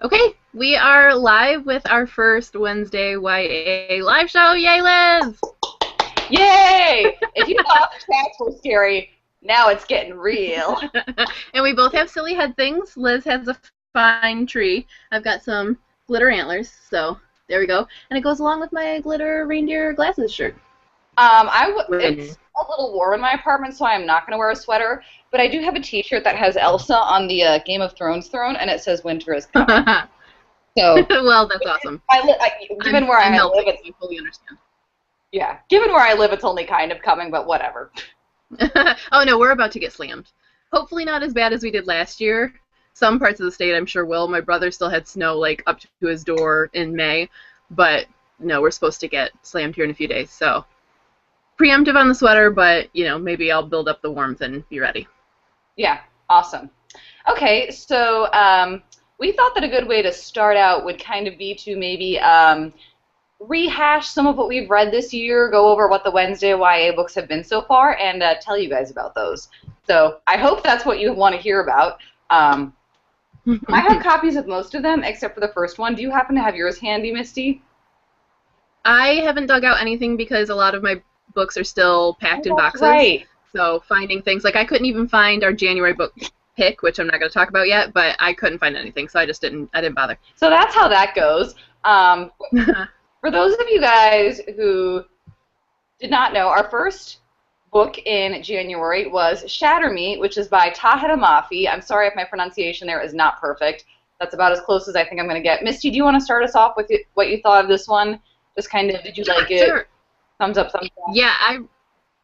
Okay, we are live with our first Wednesday YA live show. Yay, Liz! Yay! If you thought the chats were scary, now it's getting real. And we both have silly head things. Liz has a fine tree. I've got some glitter antlers, so there we go. And it goes along with my glitter reindeer glasses shirt. It's a little warm in my apartment, so I'm not going to wear a sweater. But I do have a T-shirt that has Elsa on the Game of Thrones throne, and it says "Winter is coming." So, Well, that's awesome. given where I'm I melting, live, it's so I fully understand. yeah. Given where I live, it's only kind of coming, but whatever. Oh no, we're about to get slammed. Hopefully not as bad as we did last year. Some parts of the state I'm sure will. My brother still had snow like up to his door in May, but no, we're supposed to get slammed here in a few days. So preemptive on the sweater, but maybe I'll build up the warmth and be ready. Yeah, awesome. Okay, so we thought that a good way to start out would kind of be to maybe rehash some of what we've read this year, go over what the Wednesday YA books have been so far, and tell you guys about those. So I hope that's what you want to hear about. I have copies of most of them, except for the first one. Do you happen to have yours handy, Misty? I haven't dug out anything because a lot of my books are still packed in boxes. Right. So finding things, like I couldn't even find our January book pick, which I'm not going to talk about yet, but I couldn't find anything, so I didn't bother. So that's how that goes. For those of you guys who did not know, our first book in January was Shatter Me, which is by Tahira Mafi. I'm sorry if my pronunciation there is not perfect. That's about as close as I think I'm going to get. Misty, do you want to start us off with what you thought of this one? Just kind of, did you like it? Sure. Thumbs up, thumbs down. Yeah,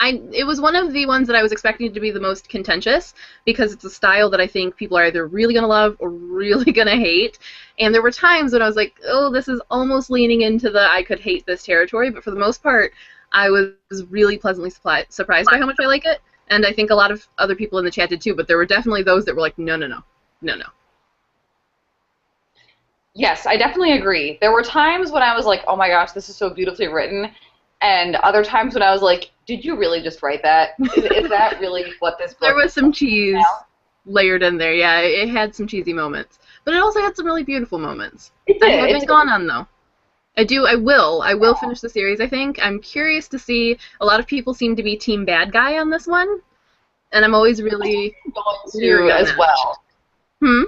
it was one of the ones that I was expecting to be the most contentious because it's a style that I think people are either really going to love or really going to hate. And there were times when I was like, oh, this is almost leaning into the I could hate this territory, but for the most part, I was really pleasantly surprised by how much I like it. And I think a lot of other people in the chat did too, but there were definitely those that were like, no, no, no, no, no. Yes, I definitely agree. There were times when I was like, oh my gosh, this is so beautifully written. And other times when I was like, did you really just write that? Is that really what this book There was some is cheese about? layered in there, yeah. It had some cheesy moments. But it also had some really beautiful moments. It I did. haven't gone on, though. I will finish the series, I think. I'm curious to see, a lot of people seem to be team bad guy on this one. And I'm always really Going to as well. Hmm?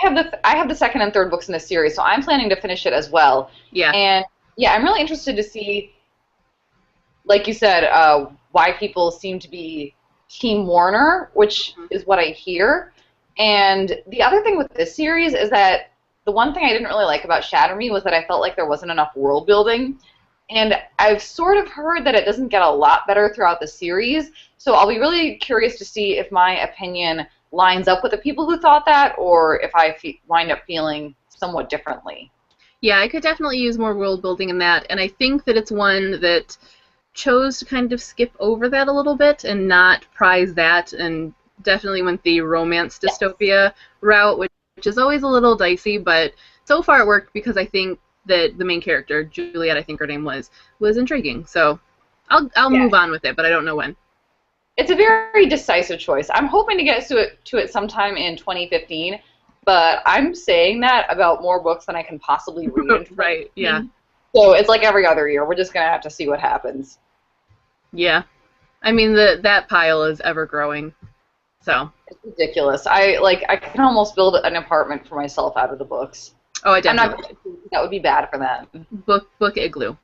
I have the second and third books in this series, so I'm planning to finish it as well. Yeah. And yeah, I'm really interested to see, like you said, why people seem to be Team Warner, which is what I hear. And the other thing with this series is that the one thing I didn't really like about Shatter Me was that I felt like there wasn't enough world building. And I've sort of heard that it doesn't get a lot better throughout the series, so I'll be really curious to see if my opinion lines up with the people who thought that, or if I wind up feeling somewhat differently. Yeah, I could definitely use more world building in that, and I think that it's one that chose to kind of skip over that a little bit and not prize that, and definitely went the romance dystopia route, which is always a little dicey, but so far it worked because I think that the main character, Juliet, I think her name was intriguing. So I'll move on with it, but I don't know when. It's a very decisive choice. I'm hoping to get to it sometime in 2015, but I'm saying that about more books than I can possibly read. Right, yeah. So it's like every other year. We're just going to have to see what happens. Yeah. I mean, that pile is ever growing. So. It's ridiculous. I can almost build an apartment for myself out of the books. Oh, I definitely. That would be bad for them. Book igloo.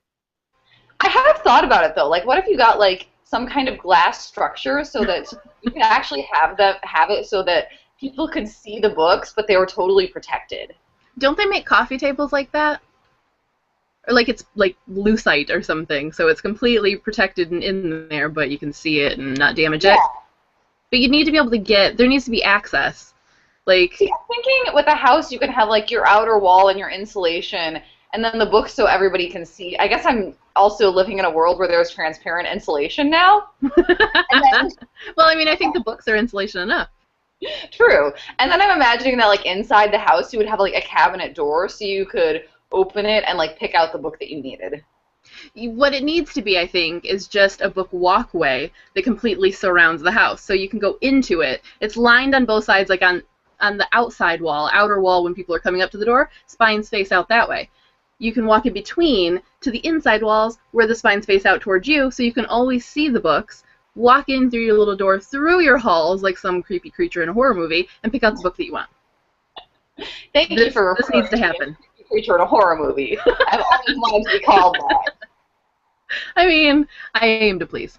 I have thought about it though. Like, what if you got like some kind of glass structure so that you can actually have it so that people could see the books, but they were totally protected. Don't they make coffee tables like that? Or like it's like lucite or something, so it's completely protected and in there, but you can see it and not damage it. But you need to be able to there needs to be access. Like, see, I'm thinking with a house you can have like your outer wall and your insulation, and then the books so everybody can see. I guess I'm also living in a world where there's transparent insulation now. Well, I mean, I think the books are insulation enough. True. And then I'm imagining that like inside the house you would have like a cabinet door so you could open it and like pick out the book that you needed. What it needs to be, I think, is just a book walkway that completely surrounds the house, so you can go into it. It's lined on both sides, like on on the outside wall, outer wall when people are coming up to the door, spines face out that way. You can walk in between to the inside walls where the spines face out towards you, so you can always see the books, walk in through your little door, through your halls like some creepy creature in a horror movie, and pick out the book that you want. Thank you for this needs to happen. A creature in a horror movie. I've always wanted to be called that. I mean, I aim to please.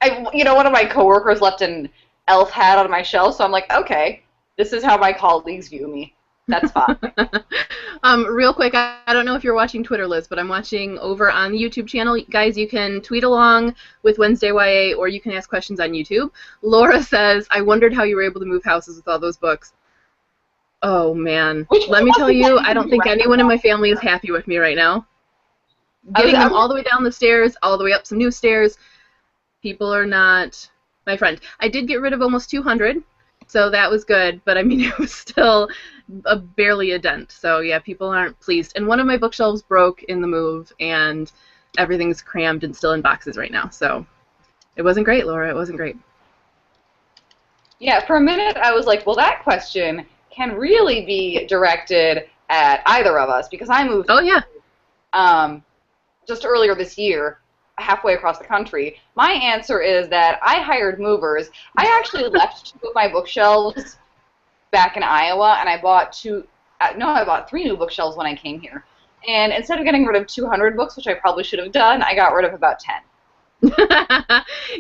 One of my coworkers left an elf hat on my shelf, so I'm like, okay, this is how my colleagues view me. That's fine. Real quick, I don't know if you're watching Twitter, Liz, but I'm watching over on the YouTube channel. Guys, you can tweet along with Wednesday YA, or you can ask questions on YouTube. Laura says, I wondered how you were able to move houses with all those books. Oh, man. Let me tell you, I don't think anyone in my family is happy with me right now. Getting them all the way down the stairs, all the way up some new stairs, people are not my friend. I did get rid of almost 200, so that was good, but I mean, it was still barely a dent. So yeah, people aren't pleased. And one of my bookshelves broke in the move, and everything's crammed and still in boxes right now. So it wasn't great, Laura. It wasn't great. Yeah, for a minute I was like, well, that question can really be directed at either of us, because I moved. Oh yeah. Just earlier this year, halfway across the country. My answer is that I hired movers. I actually left 2 of my bookshelves back in Iowa, and I bought 3 new bookshelves when I came here. And instead of getting rid of 200 books, which I probably should have done, I got rid of about 10.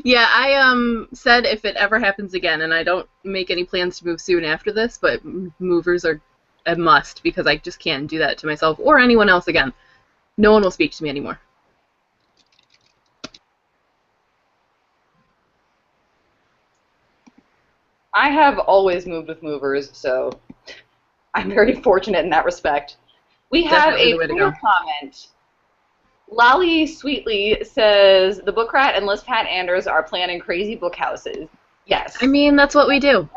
Yeah, I said if it ever happens again, and I don't make any plans to move soon after this, but movers are a must, because I just can't do that to myself or anyone else again. No one will speak to me anymore. I have always moved with movers, so I'm very fortunate in that respect. We have a Twitter comment. Lolly Sweetly says, the Book Rat and Liz Pat Anders are planning crazy book houses. Yes. I mean, that's what we do.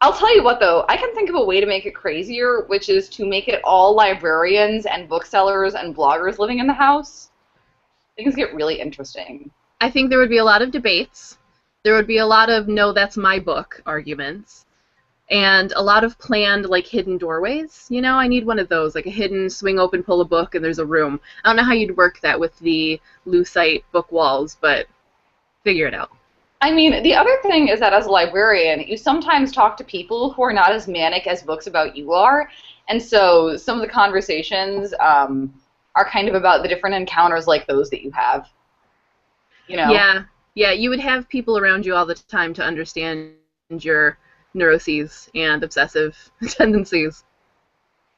I'll tell you what, though. I can think of a way to make it crazier, which is to make it all librarians and booksellers and bloggers living in the house. Things get really interesting. I think there would be a lot of debates. There would be a lot of, no, that's my book arguments. And a lot of planned, like, hidden doorways. You know, I need one of those, like a hidden swing open, pull a book, and there's a room. I don't know how you'd work that with the Lucite book walls, but figure it out. I mean, the other thing is that as a librarian, you sometimes talk to people who are not as manic as books about you are, and so some of the conversations are kind of about the different encounters like those that you have. You know? Yeah, you would have people around you all the time to understand your neuroses and obsessive tendencies.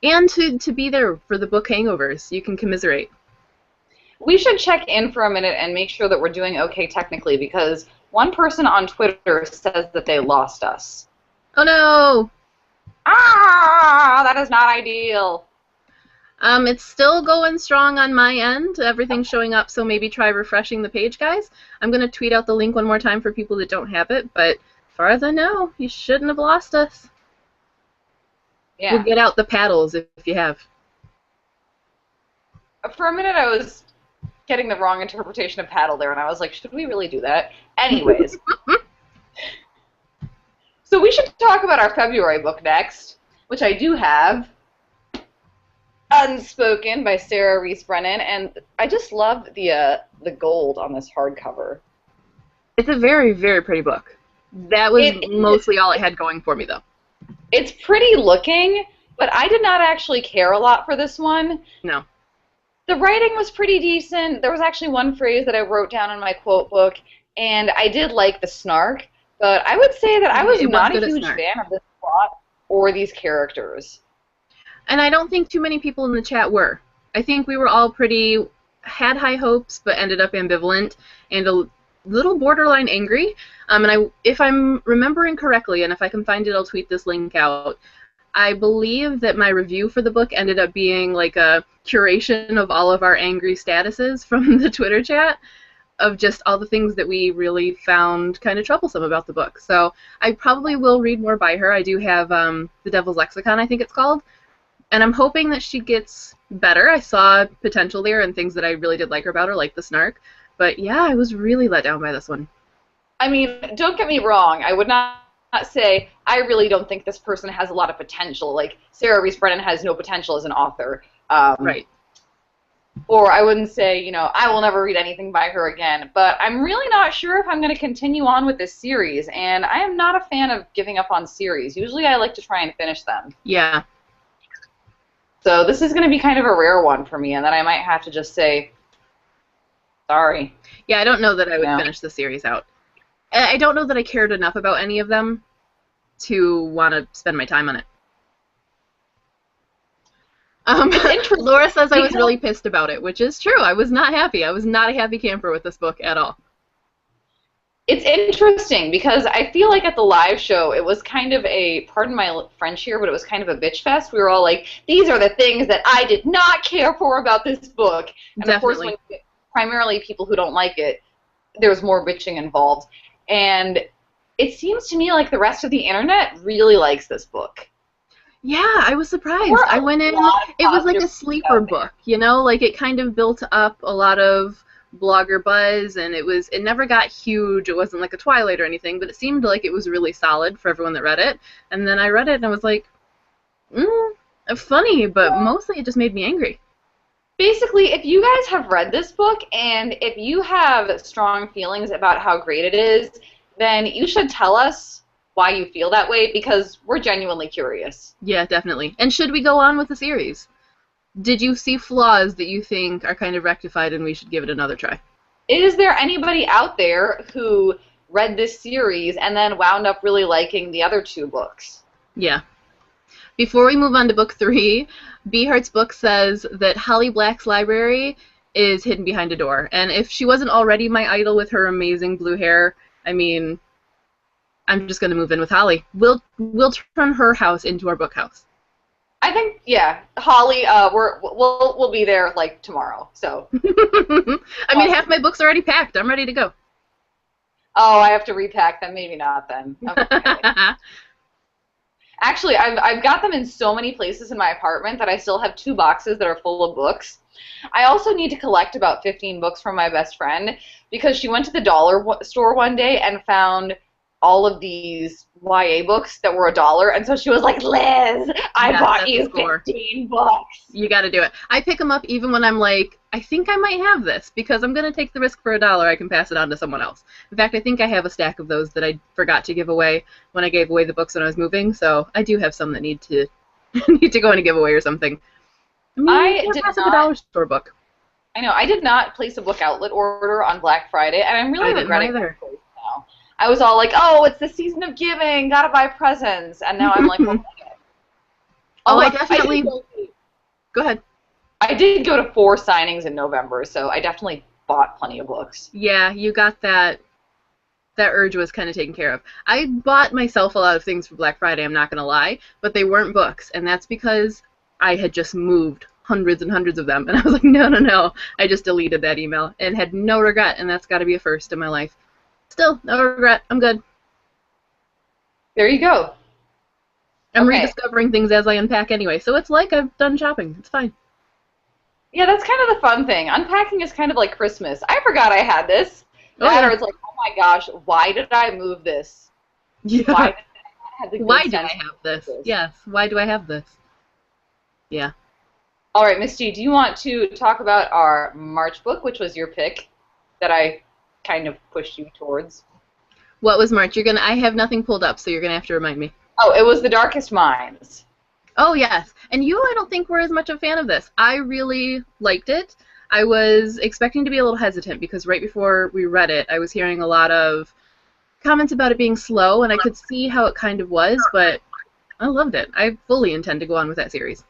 And to be there for the book hangovers. You can commiserate. We should check in for a minute and make sure that we're doing okay technically, because one person on Twitter says that they lost us. Oh no! Ah, that is not ideal. It's still going strong on my end. Everything's showing up, so maybe try refreshing the page, guys. I'm going to tweet out the link one more time for people that don't have it, but as far as I know, you shouldn't have lost us. Yeah. We'll get out the paddles if you have. For a minute, I was getting the wrong interpretation of paddle there, and I was like, should we really do that? Anyways. So we should talk about our February book next, which I do have. Unspoken by Sarah Reese Brennan, and I just love the gold on this hardcover. It's a very, very pretty book. That was mostly all it had going for me, though. It's pretty looking, but I did not actually care a lot for this one. No. The writing was pretty decent. There was actually one phrase that I wrote down in my quote book, and I did like the snark, but I would say that I was not a huge fan of this plot or these characters. And I don't think too many people in the chat were. I think we were all had high hopes, but ended up ambivalent and a little borderline angry. And if I'm remembering correctly, and if I can find it, I'll tweet this link out. I believe that my review for the book ended up being like a curation of all of our angry statuses from the Twitter chat, of just all the things that we really found kind of troublesome about the book. So I probably will read more by her. I do have The Devil's Lexicon, I think it's called. And I'm hoping that she gets better. I saw potential there and things that I really did like her about her, like the snark. But yeah, I was really let down by this one. I mean, don't get me wrong. I would not not say, I really don't think this person has a lot of potential. Like, Sarah Reese Brennan has no potential as an author. Right. Or I wouldn't say, I will never read anything by her again. But I'm really not sure if I'm going to continue on with this series. And I am not a fan of giving up on series. Usually I like to try and finish them. Yeah. So this is going to be kind of a rare one for me. And then I might have to just say, sorry. Yeah, I don't know that I would finish the series out. I don't know that I cared enough about any of them to want to spend my time on it. Laura says I was really pissed about it, which is true. I was not happy. I was not a happy camper with this book at all. It's interesting because I feel like at the live show it was kind of a, pardon my French here, but it was kind of a bitch fest. We were all like, these are the things that I did not care for about this book. And Definitely. Of course, primarily people who don't like it, there's more bitching involved. And it seems to me like the rest of the internet really likes this book. Yeah, I was surprised. I went in, it was like a sleeper book, like it kind of built up a lot of blogger buzz, and it never got huge. It wasn't like a Twilight or anything, but it seemed like it was really solid for everyone that read it. And then I read it and I was like, funny, but mostly it just made me angry. Basically, if you guys have read this book and if you have strong feelings about how great it is, then you should tell us why you feel that way, because we're genuinely curious. Yeah, definitely. And should we go on with the series? Did you see flaws that you think are kind of rectified and we should give it another try? Is there anybody out there who read this series and then wound up really liking the other two books? Yeah. Before we move on to book 3, B Heart's book says that Holly Black's library is hidden behind a door. And if she wasn't already my idol with her amazing blue hair, I mean, I'm just going to move in with Holly. We'll turn her house into our book house. I think, yeah, Holly, we'll be there like tomorrow. So. I mean, half my books are already packed. I'm ready to go. Oh, I have to repack them. Maybe not then. Okay. Actually, I've got them in so many places in my apartment that I still have 2 boxes that are full of books. I also need to collect about 15 books from my best friend because she went to the dollar store one day and found all of these YA books that were $1, and so she was like, Liz, I bought you 15 books. You got to do it. I pick them up even when I'm like, I think I might have this, because I'm going to take the risk for $1. I can pass it on to someone else. In fact, I think I have a stack of those that I forgot to give away when I gave away the books when I was moving, so I do have some that need to go in a giveaway or something. I mean, I did pass not, up a dollar store book. I know, I did not place a book outlet order on Black Friday, and I'm really regretting that now. I was all like, oh, it's the season of giving, gotta buy presents, and now I'm like, well, I definitely... Go ahead. I did go to 4 signings in November, so I definitely bought plenty of books. Yeah, you got that. That urge was kind of taken care of. I bought myself a lot of things for Black Friday, I'm not going to lie, but they weren't books, and that's because I had just moved hundreds and hundreds of them, and I was like, no. I just deleted that email and had no regret, and that's got to be a first in my life. Still, no regret. I'm good. There you go. I'm rediscovering things as I unpack anyway, so it's like I've done shopping. It's fine. Yeah, that's kind of the fun thing. Unpacking is kind of like Christmas. I forgot I had this. It's like, oh my gosh, why did I move this? Yeah. Why do I have this? Yes, why do I have this? Yeah. All right, Misty, do you want to talk about our March book, which was your pick, that I kind of pushed you towards? What was March? I have nothing pulled up, so you're gonna have to remind me. Oh, it was The Darkest Minds. Oh, yes. And you, I don't think, were as much a fan of this. I really liked it. I was expecting to be a little hesitant because right before we read it, I was hearing a lot of comments about it being slow, and I could see how it kind of was, but I loved it. I fully intend to go on with that series.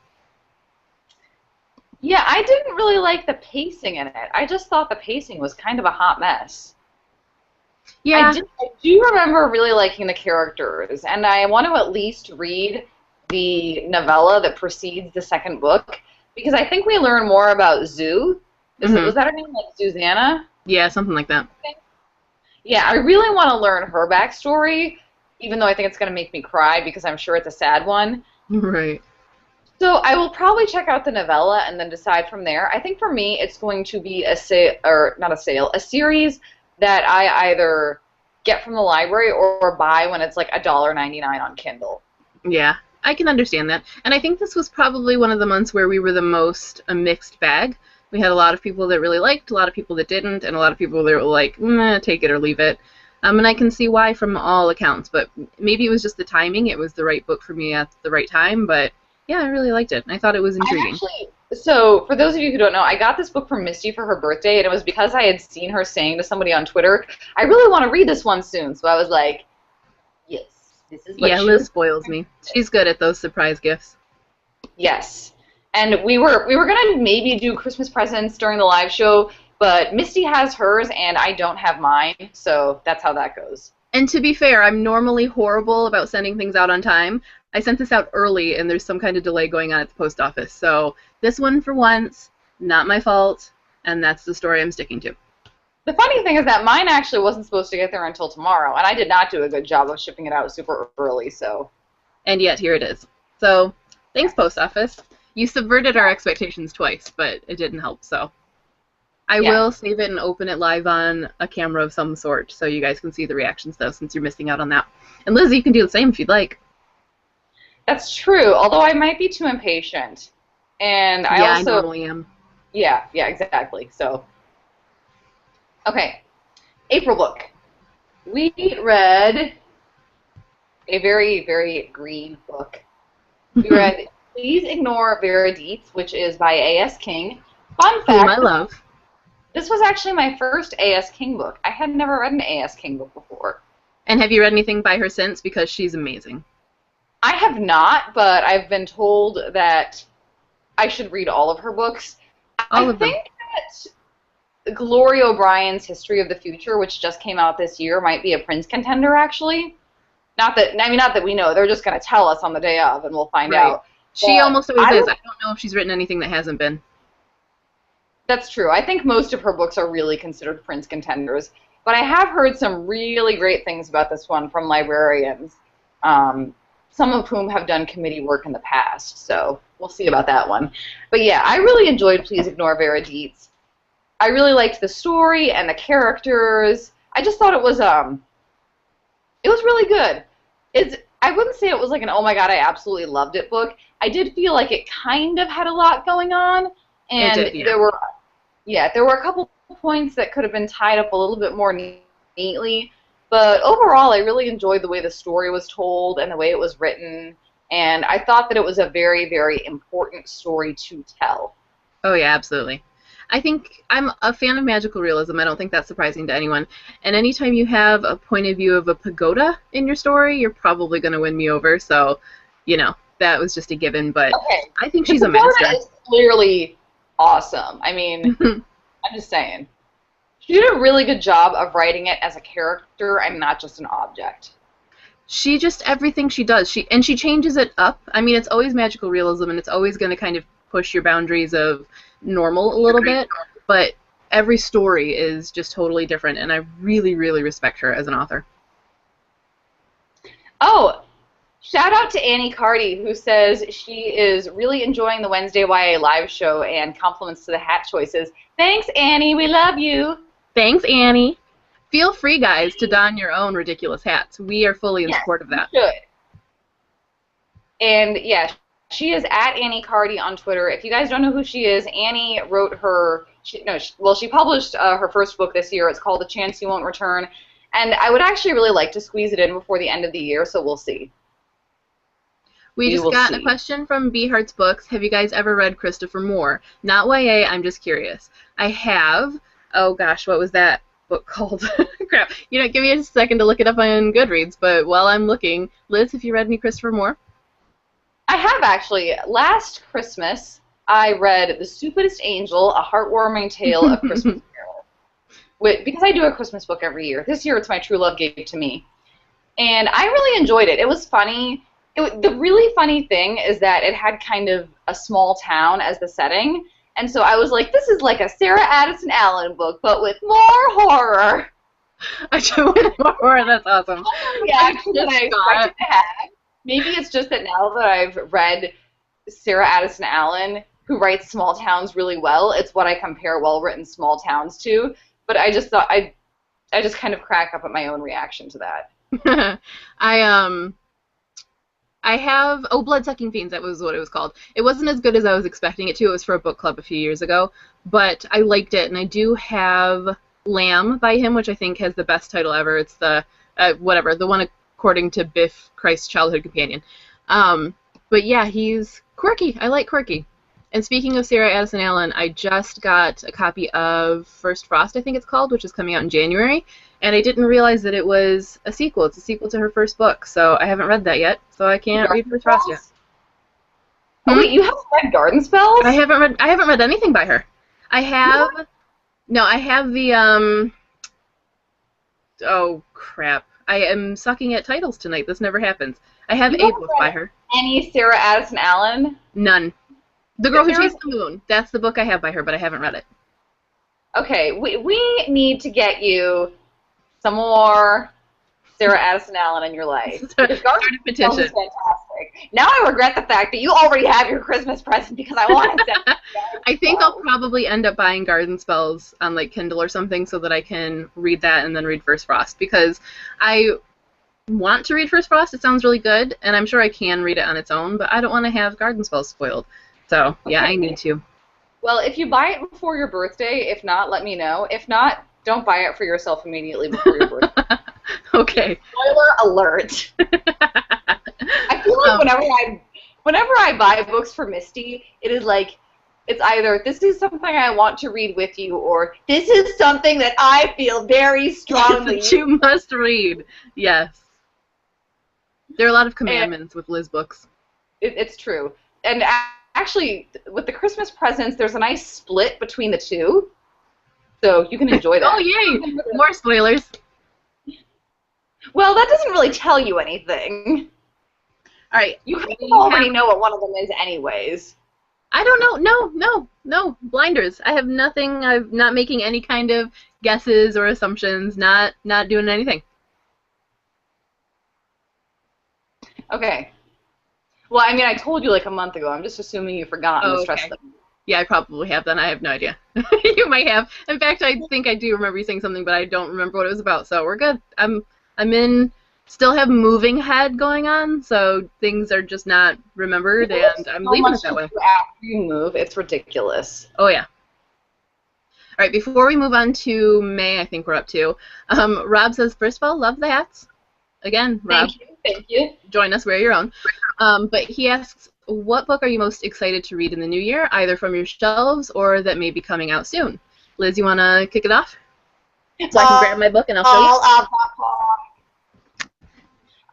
Yeah, I didn't really like the pacing in it. I just thought the pacing was kind of a hot mess. Yeah. I do remember really liking the characters, and I want to at least read the novella that precedes the second book, because I think we learn more about Zoo. Was that her name, like Susanna? Yeah, something like that. Yeah, I really want to learn her backstory, even though I think it's going to make me cry, because I'm sure it's a sad one. Right. So I will probably check out the novella and then decide from there. I think for me it's going to be a series that I either get from the library or buy when it's like $1.99 on Kindle. Yeah, I can understand that. And I think this was probably one of the months where we were the most a mixed bag. We had a lot of people that really liked, a lot of people that didn't, and a lot of people that were like, take it or leave it. And I can see why from all accounts, but maybe it was just the timing. It was the right book for me at the right time, but yeah, I really liked it. I thought it was intriguing. So for those of you who don't know, I got this book from Misty for her birthday, and it was because I had seen her saying to somebody on Twitter, I really want to read this one soon. So I was like, yes, this is what Liz spoils me. She's good at those surprise gifts. Yes. And we were going to maybe do Christmas presents during the live show, but Misty has hers and I don't have mine, so that's how that goes. And to be fair, I'm normally horrible about sending things out on time. I sent this out early, and there's some kind of delay going on at the post office. So this one, for once, not my fault, and that's the story I'm sticking to. The funny thing is that mine actually wasn't supposed to get there until tomorrow, and I did not do a good job of shipping it out super early, so. And yet, here it is. So, thanks, post office. You subverted our expectations twice, but it didn't help, so. I will save it and open it live on a camera of some sort, so you guys can see the reactions, though, since you're missing out on that. And Liz, you can do the same if you'd like. That's true, although I might be too impatient. And I normally am. Yeah, exactly. So, okay, April book. We read a very, very green book. We read Please Ignore Veredites, which is by A.S. King. Fun fact. Whom I love. This was actually my first A.S. King book. I had never read an A.S. King book before. And have you read anything by her since? Because she's amazing. I have not, but I've been told that I should read all of her books. I think that Gloria O'Brien's History of the Future, which just came out this year, might be a Prince contender, actually. Not that we know. They're just going to tell us on the day of, and we'll find out. She almost always is. I don't know if she's written anything that hasn't been. That's true. I think most of her books are really considered Prince contenders. But I have heard some really great things about this one from librarians, some of whom have done committee work in the past. So we'll see about that one. But yeah, I really enjoyed Please Ignore Veredites. I really liked the story and the characters. I just thought it was really good. I wouldn't say it was like an oh my god, I absolutely loved it book. I did feel like it kind of had a lot going on, and there were a couple points that could have been tied up a little bit more neatly. But overall, I really enjoyed the way the story was told and the way it was written, and I thought that it was a very, very important story to tell. Oh yeah, absolutely. I think I'm a fan of magical realism. I don't think that's surprising to anyone. And anytime you have a point of view of a pagoda in your story, you're probably going to win me over. So, that was just a given. But I think she's a master. The pagoda is clearly awesome. I mean, I'm just saying. She did a really good job of writing it as a character and not just an object. She just, everything she does, she changes it up. I mean, it's always magical realism, and it's always going to kind of push your boundaries of normal a little bit, but every story is just totally different, and I really, really respect her as an author. Oh, shout out to Annie Cardy, who says she is really enjoying the Wednesday YA live show, and compliments to the hat choices. Thanks, Annie. We love you. Thanks, Annie. Feel free, guys, to don your own ridiculous hats. We are fully in support of that. You should. And, yeah, she is at Annie Cardy on Twitter. If you guys don't know who she is, Annie wrote she published her first book this year. It's called A Chance You Won't Return. And I would actually really like to squeeze it in before the end of the year, so we'll see. We just got a question from B Hearts Books. Have you guys ever read Christopher Moore? Not YA, I'm just curious. I have. Oh gosh, what was that book called? Crap. Give me a second to look it up on Goodreads, but while I'm looking, Liz, have you read any Christopher Moore? I have, actually. Last Christmas, I read The Stupidest Angel, A Heartwarming Tale of Christmas Carol. Because I do a Christmas book every year. This year it's My True Love Gave to Me. And I really enjoyed it. It was funny. The really funny thing is that it had kind of a small town as the setting. And so I was like, this is like a Sarah Addison Allen book, but with more horror. With more horror, that's awesome. Yeah, that I expected to have. Maybe it's just that now that I've read Sarah Addison Allen, who writes small towns really well, it's what I compare well-written small towns to. But I just thought I just kind of crack up at my own reaction to that. I I have Bloodsucking Fiends. That was what it was called. It wasn't as good as I was expecting it to. It was for a book club a few years ago, but I liked it, and I do have Lamb by him, which I think has the best title ever. It's the whatever, the one according to Biff, Christ's childhood companion. But yeah, he's quirky. I like quirky. And speaking of Sarah Addison Allen, I just got a copy of First Frost, I think it's called, which is coming out in January. And I didn't realize that it was a sequel. It's a sequel to her first book, so I haven't read that yet. So I can't read First Frost yet. Oh wait, you haven't read Garden Spells? I haven't read anything by her. I have no, I have the oh crap. I am sucking at titles tonight. This never happens. I have a book by her. Any Sarah Addison Allen? None. The Girl Who Chased the Moon. That's the book I have by her, but I haven't read it. Okay, we need to get you some more Sarah Addison Allen in your life. Start a petition. Is fantastic. Now I regret the fact that you already have your Christmas present because I want to. I think I'll probably end up buying Garden Spells on like Kindle or something so that I can read that and then read First Frost, because I want to read First Frost. It sounds really good, and I'm sure I can read it on its own, but I don't want to have Garden Spells spoiled. So, yeah, I need to. Well, if you buy it before your birthday, if not, let me know. If not, don't buy it for yourself immediately before your birthday. Okay. Spoiler alert. I feel like whenever I buy books for Misty, it is like, it's either this is something I want to read with you, or this is something that I feel very strongly that you must read. Yes. There are a lot of commandments with Liz books. It's true. And actually, with the Christmas presents, there's a nice split between the two, so you can enjoy that. Oh, yay! More spoilers. Well, that doesn't really tell you anything. All right. You already know what one of them is anyways. I don't know. No. Blinders. I have nothing. I'm not making any kind of guesses or assumptions. Not doing anything. Okay. Well, I mean, I told you like a month ago. I'm just assuming you've forgotten the stress thing. Yeah, I probably have then. I have no idea. You might have. In fact, I think I do remember you saying something, but I don't remember what it was about. So we're good. I'm in. Still have moving head going on, so things are just not remembered, and I'm leaving it that way. After you move, it's ridiculous. Oh yeah. All right. Before we move on to May, I think we're up to. Rob says, first of all, love the hats. Again, Rob. Thank you. Join us, wear your own. But he asks, what book are you most excited to read in the new year, either from your shelves or that may be coming out soon? Liz, you want to kick it off? So I can grab my book and I'll show you.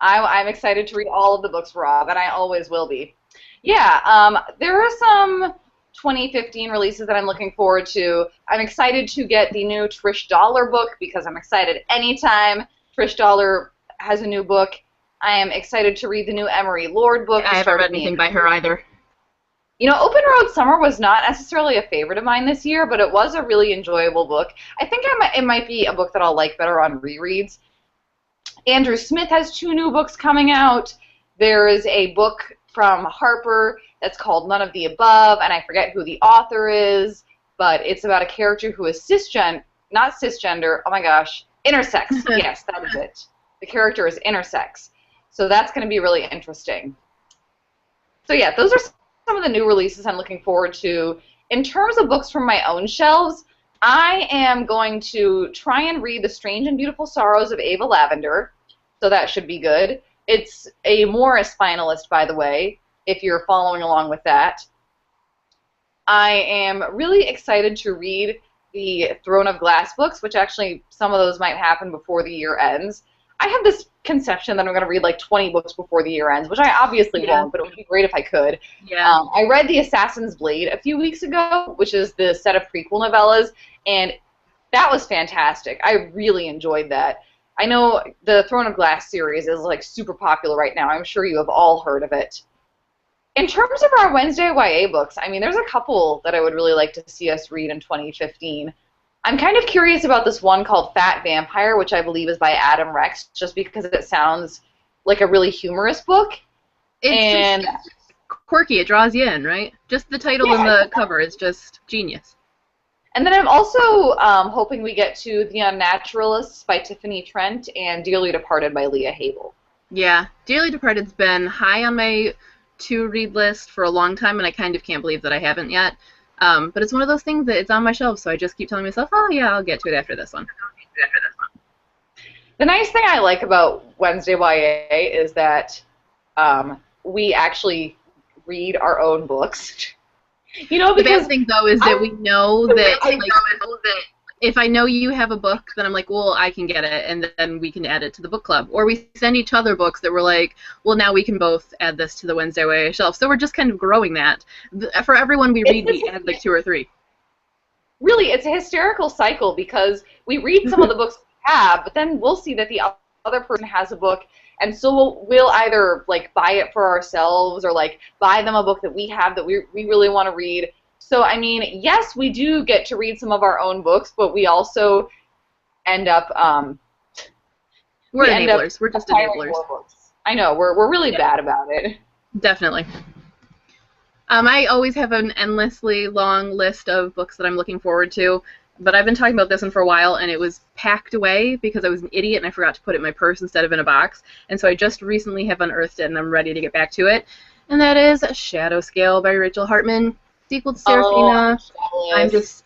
I'm excited to read all of the books, Rob, and I always will be. Yeah, there are some 2015 releases that I'm looking forward to. I'm excited to get the new Trish Dollar book because I'm excited anytime Trish Dollar has a new book. I am excited to read the new Emery Lord book. I haven't read anything by her either. You know, Open Road Summer was not necessarily a favorite of mine this year, but it was a really enjoyable book. I think it might be a book that I'll like better on rereads. Andrew Smith has 2 new books coming out. There is a book from Harper that's called None of the Above, and I forget who the author is, but it's about a character who is not cisgender, oh my gosh, intersex. Yes, that is it. The character is intersex. So that's going to be really interesting. So yeah, those are some of the new releases I'm looking forward to. In terms of books from my own shelves, I am going to try and read The Strange and Beautiful Sorrows of Ava Lavender, so that should be good. It's a Morris finalist, by the way, if you're following along with that. I am really excited to read the Throne of Glass books, which actually some of those might happen before the year ends. I have this conception that I'm going to read like 20 books before the year ends, which I obviously won't, but it would be great if I could. Yeah. I read The Assassin's Blade a few weeks ago, which is the set of prequel novellas, and that was fantastic. I really enjoyed that. I know the Throne of Glass series is like super popular right now. I'm sure you have all heard of it. In terms of our Wednesday YA books, I mean, there's a couple that I would really like to see us read in 2015. I'm kind of curious about this one called Fat Vampire, which I believe is by Adam Rex, just because it sounds like a really humorous book. It's just quirky. It draws you in, right? Just the title and the cover is just genius. And then I'm also hoping we get to The Unnaturalists by Tiffany Trent and Dearly Departed by Leah Habel. Yeah, Dearly Departed's been high on my to-read list for a long time, and I kind of can't believe that I haven't yet. But it's one of those things that it's on my shelf, so I just keep telling myself, oh yeah, I'll get to it after this one. The nice thing I like about Wednesday YA is that we actually read our own books. You know, the because bad thing though is that we know that if I know you have a book, then I'm like, well, I can get it, and then we can add it to the book club. Or we send each other books that we're like, well, now we can both add this to the Wednesday YA shelf. So we're just kind of growing that. For everyone we read, we add like 2 or 3. Really, it's a hysterical cycle because we read some of the books we have, but then we'll see that the other person has a book, and so we'll either like buy it for ourselves or like buy them a book that we have that we really want to read. So, I mean, yes, we do get to read some of our own books, but we also end up we're enablers. We're just enablers. I know, we're really bad about it. Definitely. I always have an endlessly long list of books that I'm looking forward to, but I've been talking about this one for a while, and it was packed away because I was an idiot and I forgot to put it in my purse instead of in a box, and so I just recently have unearthed it, and I'm ready to get back to it, and that is Shadow Scale by Rachel Hartman, sequel to Seraphina.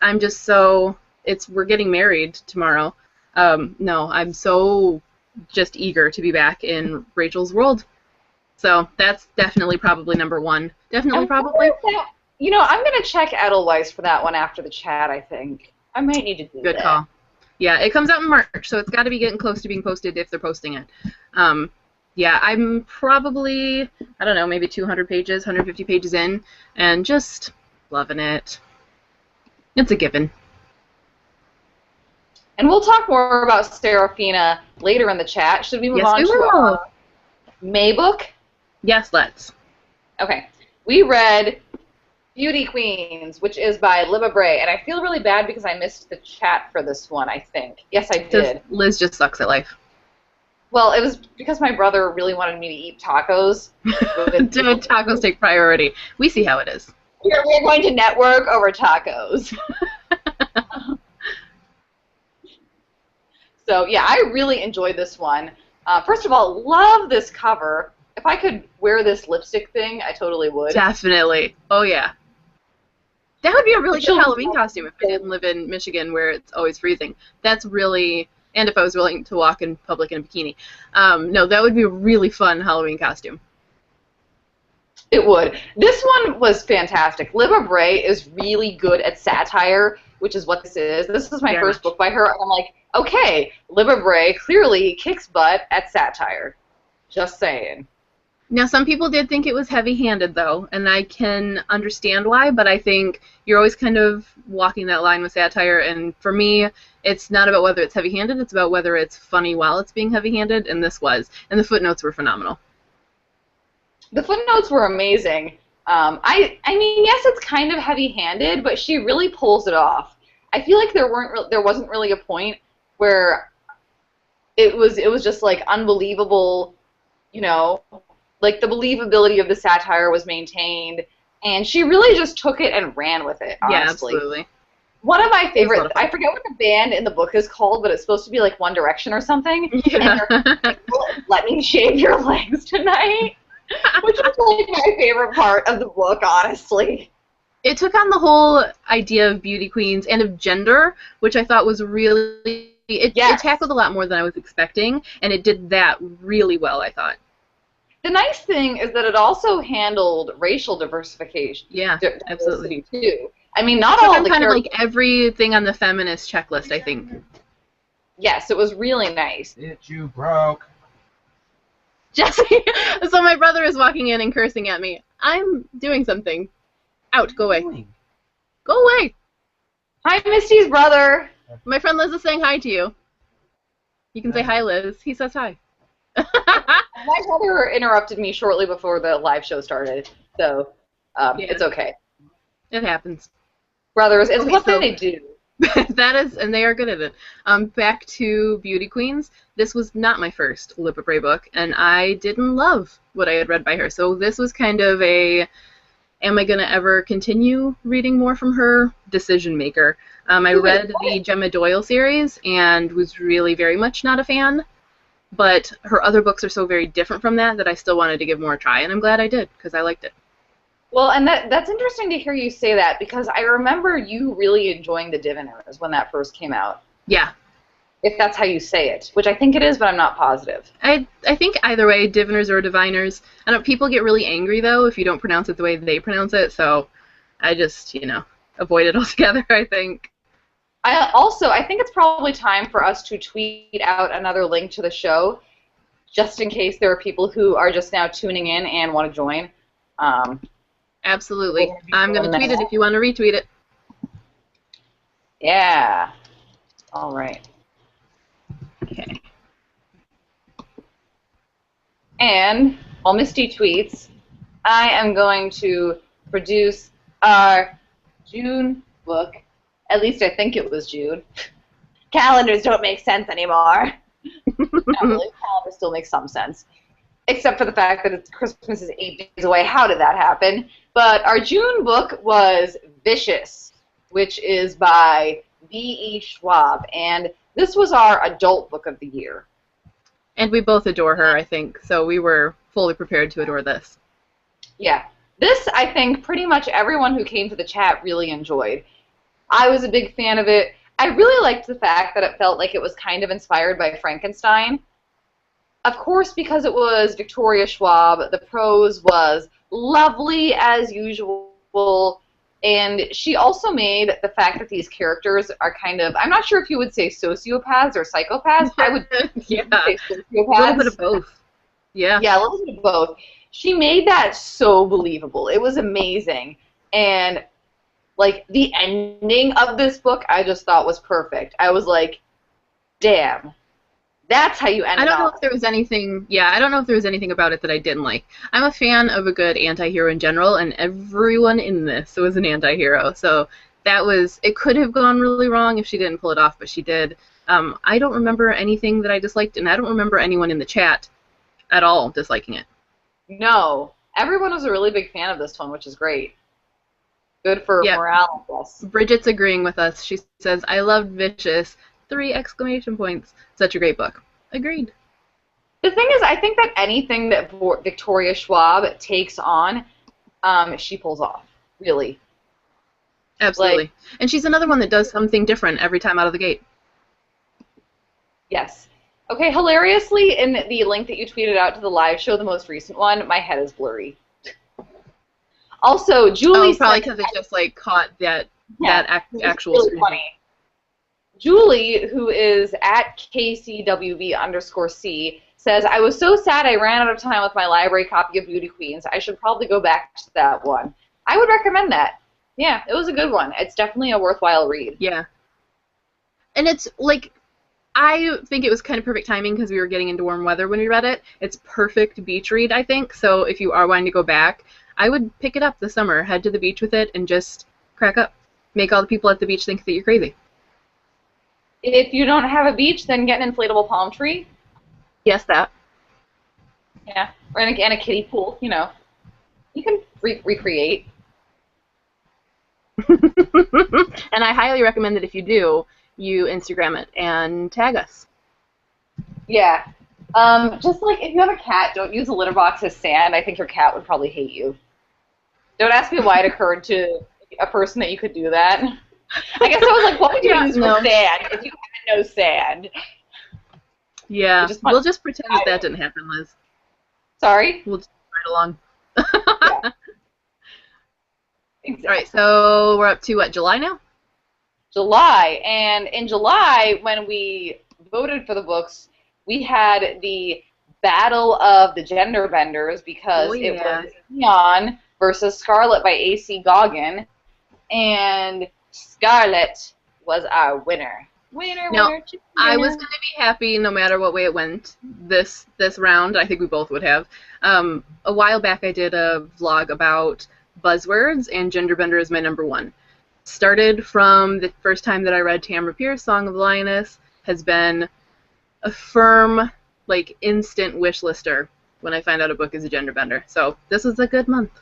I'm just so, we're getting married tomorrow. No, I'm so just eager to be back in Rachel's world. So that's definitely probably number 1. Definitely probably. You know, I'm going to check Edelweiss for that one after the chat, I think. I might need to do that. Good call. Yeah, it comes out in March, so it's got to be getting close to being posted if they're posting it. Yeah, I'm probably, I don't know, maybe 200 pages, 150 pages in, and just loving it. It's a given. And we'll talk more about Seraphina later in the chat. Should we move on to our May book? Yes, let's. Okay. We read Beauty Queens, which is by Libba Bray, and I feel really bad because I missed the chat for this one, I think. Yes, I did. Liz just sucks at life. Well, it was because my brother really wanted me to eat tacos. Tacos take priority. We see how it is. We're going to network over tacos. So, yeah, I really enjoyed this one. First of all, love this cover. If I could wear this lipstick thing, I totally would. Definitely. Oh, yeah. That would be a really good Halloween costume if I didn't live in Michigan where it's always freezing. That's really, and if I was willing to walk in public in a bikini. No, that would be a really fun Halloween costume. It would. This one was fantastic. Libba Bray is really good at satire, which is what this is. This is my first book by her, and I'm like, okay, Libba Bray clearly kicks butt at satire. Just saying. Now, some people did think it was heavy-handed, though, and I can understand why, but I think you're always kind of walking that line with satire, and for me, it's not about whether it's heavy-handed, it's about whether it's funny while it's being heavy-handed, and this was. And the footnotes were phenomenal. The footnotes were amazing. I mean, yes, it's kind of heavy-handed, but she really pulls it off. I feel like there wasn't really a point where it was just like unbelievable, you know, like the believability of the satire was maintained, and she really just took it and ran with it, honestly. Yeah, absolutely. One of my favorite, I forget what the band in the book is called, but it's supposed to be like One Direction or something. Yeah. And they're like, let me shave your legs tonight, which is like my favorite part of the book, honestly. It took on the whole idea of beauty queens and of gender, which I thought was really, it tackled a lot more than I was expecting, and it did that really well, I thought. The nice thing is that it also handled racial diversification. Yeah, absolutely. Too. I mean, not all the kind of like everything on the feminist checklist, I think. Yes, it was really nice. Bitch, you broke. Jesse, so my brother is walking in and cursing at me. I'm doing something. Out, go away. Go away. Hi, Misty's brother. My friend Liz is saying hi to you. You can say hi, Liz. He says hi. My brother interrupted me shortly before the live show started, so it's okay. It happens. Brothers, it's what they do. That is, and they are good at it. Back to Beauty Queens. This was not my first Libba Bray book, and I didn't love what I had read by her. So this was kind of a Am I going to ever continue reading more from her? Decision maker. I read the Gemma Doyle series and was really very much not a fan, but her other books are so very different from that I still wanted to give more a try, and I'm glad I did because I liked it. Well, and that's interesting to hear you say that, because I remember you really enjoying The Diviners when that first came out. Yeah. If that's how you say it, which I think it is, but I'm not positive. I think either way, Diviners or Diviners. I don't. People get really angry though if you don't pronounce it the way they pronounce it. So I just avoid it altogether. I think. I think it's probably time for us to tweet out another link to the show, just in case there are people who are just now tuning in and want to join. Absolutely. I'm going to tweet it if you want to retweet it. Yeah. All right. Okay. And while Misty tweets, I am going to produce our June book. At least I think it was June. Calendars don't make sense anymore. Not really. Calendars still make some sense. Except for the fact that Christmas is 8 days away. How did that happen? But our June book was Vicious, which is by B.E. Schwab. And this was our adult book of the year. And we both adore her, I think. So we were fully prepared to adore this. Yeah. This, I think, pretty much everyone who came to the chat really enjoyed. I was a big fan of it. I really liked the fact that it felt like it was kind of inspired by Frankenstein. Of course, because it was Victoria Schwab, the prose was lovely as usual, and she also made the fact that these characters are kind of, I'm not sure if you would say sociopaths or psychopaths. I would yeah. say sociopaths. A little bit of both. Yeah. Yeah, a little bit of both. She made that so believable. It was amazing. And like the ending of this book I just thought was perfect. I was like, damn. That's how you end it. I don't know if there was anything. Yeah, I don't know if there was anything about it that I didn't like. I'm a fan of a good anti-hero in general, and everyone in this was an anti-hero. So that was. It could have gone really wrong if she didn't pull it off, but she did. I don't remember anything that I disliked, and I don't remember anyone in the chat at all disliking it. No, everyone was a really big fan of this one, which is great. Good for morale, I guess. Bridget's agreeing with us. She says, "I loved Vicious." 3 exclamation points. Such a great book. Agreed. The thing is, I think that anything that Victoria Schwab takes on, she pulls off, really. Absolutely. Like, and she's another one that does something different every time out of the gate. Yes. Okay, hilariously, in the link that you tweeted out to the live show, the most recent one, my head is blurry. Also, Julie probably because it just, like, caught that actual really funny. Julie, who is at KCWB_C, says, I was so sad I ran out of time with my library copy of Beauty Queens. I should probably go back to that one. I would recommend that. Yeah, it was a good one. It's definitely a worthwhile read. Yeah. And it's, like, I think it was kind of perfect timing because we were getting into warm weather when we read it. It's perfect beach read, I think. So if you are wanting to go back, I would pick it up this summer, head to the beach with it, and just crack up. Make all the people at the beach think that you're crazy. If you don't have a beach, then get an inflatable palm tree. Yes, that. Yeah, or and a kiddie pool, you know. You can recreate. And I highly recommend that if you do, you Instagram it and tag us. Yeah. Just like if you have a cat, don't use a litter box as sand. I think your cat would probably hate you. Don't ask me why it occurred to a person that you could do that. I guess I was like, what would you use for sand if you had no sand? Yeah, we'll just pretend that didn't happen, Liz. Sorry? We'll just ride along. Yeah. Exactly. All right, so we're up to, what, July now? July. And in July, when we voted for the books, we had the Battle of the Gender Benders because it was Neon versus Scarlet by A.C. Goggin. And Scarlet was our winner. Winner. I was going to be happy no matter what way it went this round. I think we both would have. A while back I did a vlog about buzzwords, and Genderbender is my #1. Started from the first time that I read Tamara Pierce, Song of the Lioness, has been a firm, like, instant wish lister when I find out a book is a genderbender. So this was a good month.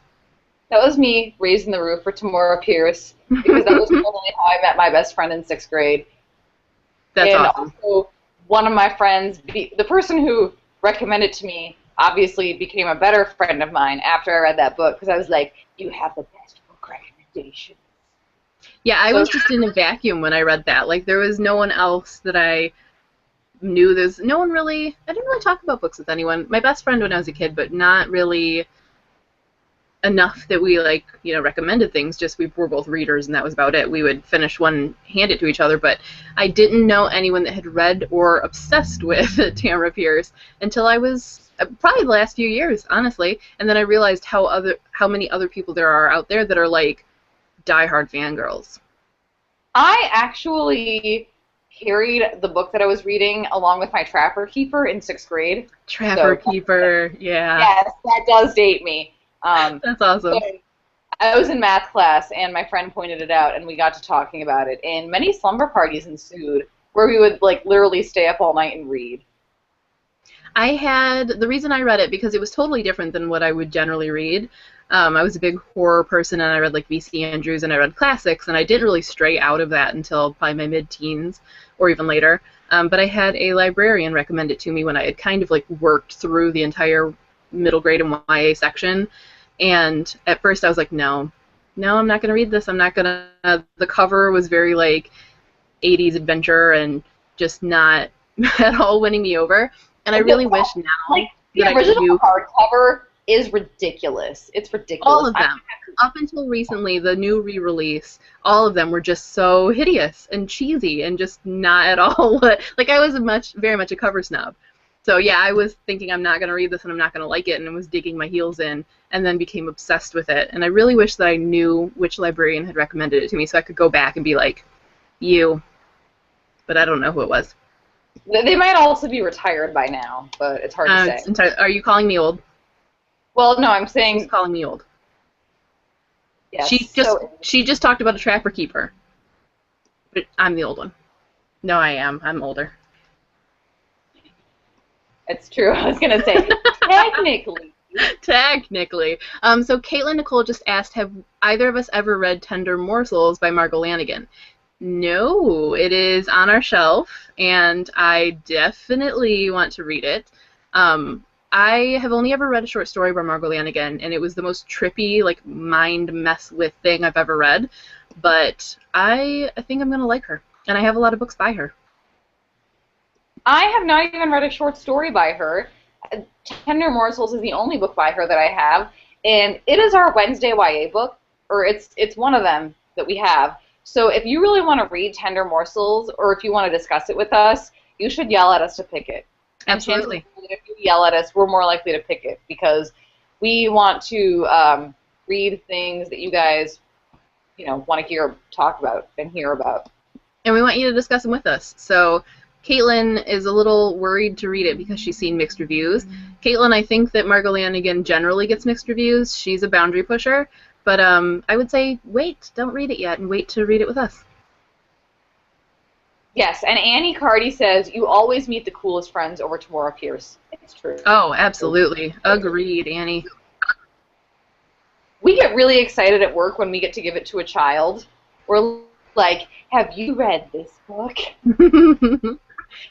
That was me raising the roof for Tamora Pierce because that was totally how I met my best friend in 6th grade. That's And awesome. also, one of my friends, the person who recommended to me, obviously became a better friend of mine after I read that book because I was like, "You have the best book recommendation." Yeah, I So was just in a vacuum when I read that. Like, there was no one else that I knew. There's no one really. I didn't really talk about books with anyone. My best friend when I was a kid, but not really enough that we like recommended things. Just we were both readers and that was about it. We would finish one, hand it to each other, but I didn't know anyone that had read or obsessed with Tamara Pierce until I was probably the last few years, honestly. And then I realized how many other people there are out there that are like diehard fangirls. I actually carried the book that I was reading along with my Trapper Keeper in 6th grade. Trapper So Keeper, yeah. yes, that does date me. That's So awesome. I was in math class, and my friend pointed it out, and we got to talking about it. And many slumber parties ensued, where we would like literally stay up all night and read. I had the reason I read it because it was totally different than what I would generally read. I was a big horror person, and I read like V.C. Andrews, and I read classics, and I didn't really stray out of that until probably my mid-teens or even later. But I had a librarian recommend it to me when I had kind of like worked through the entire middle grade and YA section. And at first I was like, no, no, I'm not going to read this. I'm not going to. The cover was very like 80s adventure and just not at all winning me over. And I really wish now Like the that I original knew hardcover is ridiculous. It's all ridiculous. of them. Up until recently, the new re-release, all of them were just so hideous and cheesy and just not at all like I was very much a cover snob. So yeah, I was thinking I'm not going to read this and I'm not going to like it and was digging my heels in and then became obsessed with it. And I really wish that I knew which librarian had recommended it to me so I could go back and be like, you. But I don't know who it was. They might also be retired by now, but it's hard to say. Are you calling me old? Well, no, I'm She's saying calling me old. yes. She just talked about a Trapper Keeper. But I'm the old one. No, I am. I'm older. It's true. I was gonna say technically. Technically. So Caitlin Nicole just asked, have either of us ever read Tender Morsels by Margot Lanigan? No, it is on our shelf, and I definitely want to read it. I have only ever read a short story by Margot Lanigan, and it was the most trippy, like, mind mess with thing I've ever read. But I think I'm going to like her, and I have a lot of books by her. I have not even read a short story by her. Tender Morsels is the only book by her that I have, and it is our Wednesday YA book, or it's one of them that we have. So if you really want to read Tender Morsels, or if you want to discuss it with us, you should yell at us to pick it. Absolutely. And if you yell at us, we're more likely to pick it because we want to read things that you guys, want to talk about, and hear about. And we want you to discuss them with us. So Caitlin is a little worried to read it because she's seen mixed reviews. Caitlin, I think that Margot Lanigan generally gets mixed reviews. She's a boundary pusher. But I would say wait, don't read it yet, and wait to read it with us. Yes, and Annie Cardi says, you always meet the coolest friends over Tamora Pierce. It's true. Oh, absolutely. Agreed, Annie. We get really excited at work when we get to give it to a child. We're like, have you read this book?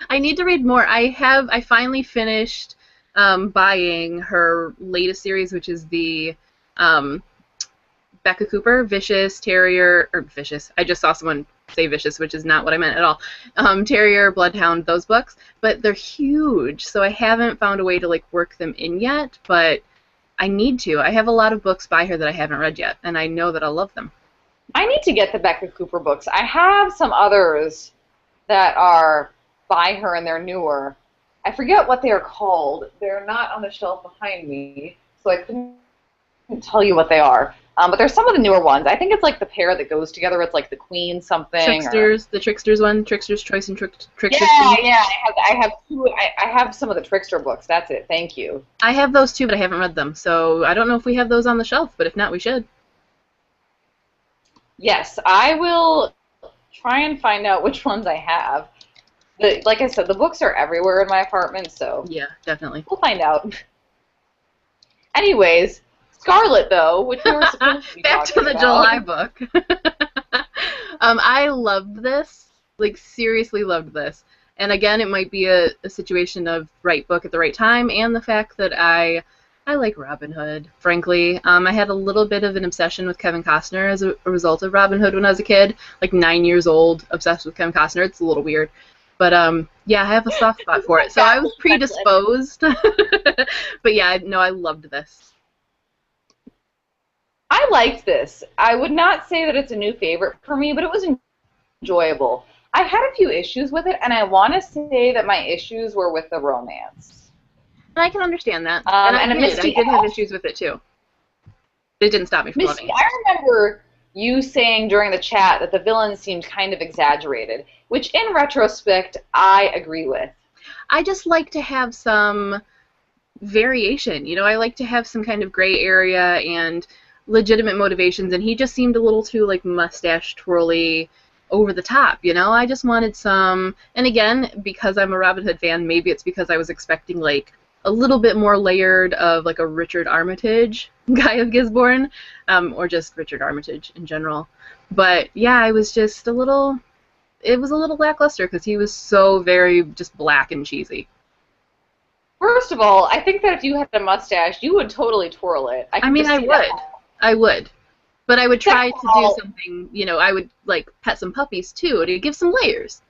I need to read more. I finally finished buying her latest series, which is the Becca Cooper, Vicious, Terrier, or Vicious. I just saw someone say Vicious, which is not what I meant at all. Terrier, Bloodhound, those books. But they're huge, so I haven't found a way to like work them in yet, but I need to. I have a lot of books by her that I haven't read yet, and I know that I'll love them. I need to get the Becca Cooper books. I have some others that are by her and they're newer. I forget what they're called. They're not on the shelf behind me, so I couldn't tell you what they are. But there's some of the newer ones. I think it's like the pair that goes together. It's like the Queen something. The Tricksters one, Trickster's Choice and Trickster's Queen. Yeah. I have two. I have some of the Trickster books. That's it. Thank you. I have those too, but I haven't read them. So I don't know if we have those on the shelf, but if not, we should. Yes, I will try and find out which ones I have. Like I said, the books are everywhere in my apartment, so yeah, definitely. We'll find out. Anyways, Scarlet, though, which we were supposed to be Back to talking the about. July book. I loved this. Like, seriously loved this. And again, it might be a situation of right book at the right time, and the fact that I like Robin Hood, frankly. I had a little bit of an obsession with Kevin Costner as a result of Robin Hood when I was a kid. Like 9 years old, obsessed with Kevin Costner. It's a little weird. But yeah, I have a soft spot for it. So I was predisposed. But yeah, no, I loved this. I liked this. I would not say that it's a new favorite for me, but it was enjoyable. I had a few issues with it, and I want to say that my issues were with the romance. And I can understand that. And I did have issues with it, too. It didn't stop me from loving it. I remember you saying during the chat that the villain seemed kind of exaggerated, which in retrospect, I agree with. I just like to have some variation. You know, I like to have some kind of gray area and legitimate motivations, and he just seemed a little too, like, mustache twirly, over the top, you know? I just wanted some, and again, because I'm a Robin Hood fan, maybe it's because I was expecting, like, a little bit more layered of, like, a Richard Armitage Guy of Gisborne, or just Richard Armitage in general. But, yeah, I was just it was a little lackluster, because he was so very just black and cheesy. First of all, I think that if you had a mustache, you would totally twirl it. I would. But I would try to do something, you know, I would, like, pet some puppies, too, to give some layers.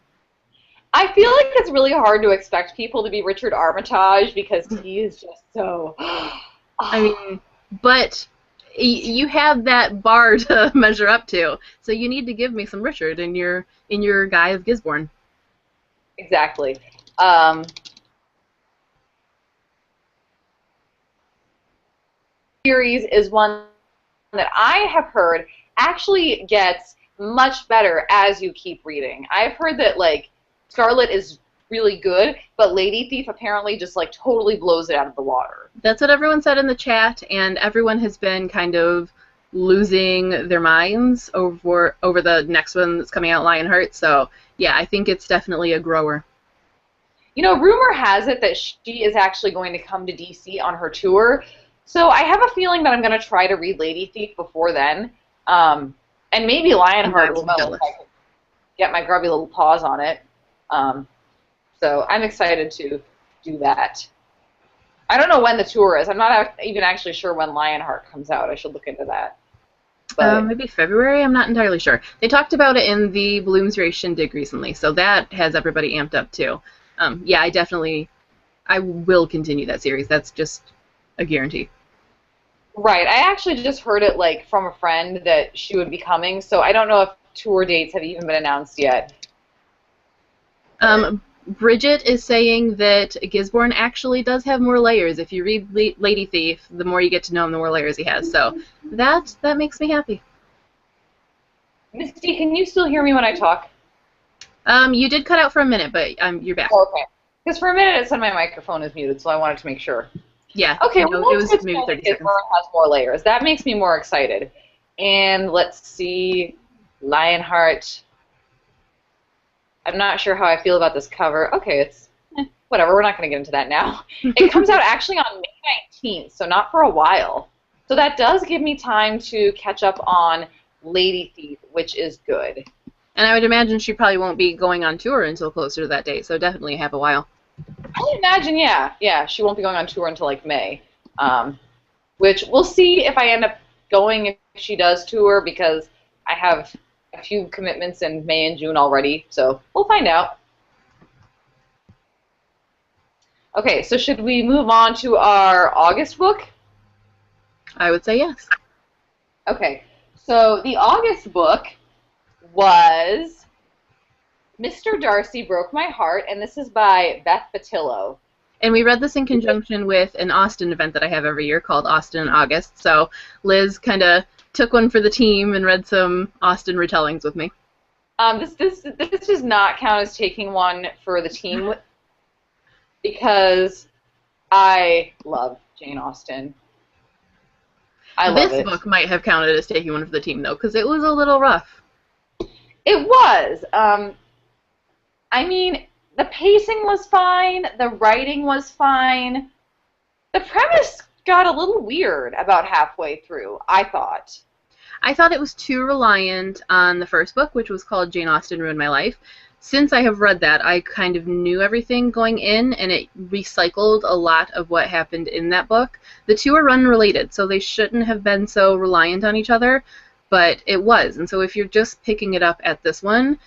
I feel like it's really hard to expect people to be Richard Armitage because he is just so... I mean, but you have that bar to measure up to, so you need to give me some Richard in your Guy of Gisborne. Exactly. Series is one that I have heard actually gets much better as you keep reading. I've heard that, like, Scarlet is really good, but Lady Thief apparently just, like, totally blows it out of the water. That's what everyone said in the chat, and everyone has been kind of losing their minds over the next one that's coming out, Lionheart, so yeah, I think it's definitely a grower. You know, rumor has it that she is actually going to come to DC on her tour, so I have a feeling that I'm going to try to read Lady Thief before then, and maybe Lionheart as well, if I can get my grubby little paws on it. So I'm excited to do that. I don't know when the tour is. I'm not even actually sure when Lionheart comes out. I should look into that. But maybe February? I'm not entirely sure. They talked about it in the Bloomsbury Shindig recently, so that has everybody amped up too. Yeah, I will continue that series. That's just a guarantee. Right. I actually just heard it, like, from a friend that she would be coming, so I don't know if tour dates have even been announced yet. Bridget is saying that Gisborne actually does have more layers. If you read Lady Thief, the more you get to know him, the more layers he has. So that makes me happy. Misty, can you still hear me when I talk? You did cut out for a minute, but you're back. Oh, okay. Because for a minute it said my microphone is muted, so I wanted to make sure. Yeah. Okay, no, well, it was maybe 30 seconds. Gisborne has more layers. That makes me more excited. And let's see, Lionheart. I'm not sure how I feel about this cover. Okay, it's whatever. We're not going to get into that now. It comes out actually on May 19th, so not for a while. So that does give me time to catch up on Lady Thief, which is good. And I would imagine she probably won't be going on tour until closer to that date, so definitely have a while. I would imagine, yeah, she won't be going on tour until, like, May. Which we'll see if I end up going if she does tour, because I have a few commitments in May and June already, so we'll find out. Okay, so should we move on to our August book? I would say yes. Okay, so the August book was Mr. Darcy Broke My Heart, and this is by Beth Patillo. And we read this in conjunction with an Austin event that I have every year called Austin in August, so Liz kind of took one for the team and read some Austin retellings with me. This does not count as taking one for the team because I love Jane Austen. I love it. This book might have counted as taking one for the team, though, because it was a little rough. It was. I mean, the pacing was fine. The writing was fine. The premise got a little weird about halfway through, I thought. I thought it was too reliant on the first book, which was called Jane Austen Ruined My Life. Since I have read that, I kind of knew everything going in, and it recycled a lot of what happened in that book. The two are unrelated, so they shouldn't have been so reliant on each other, but it was. And so if you're just picking it up at this one,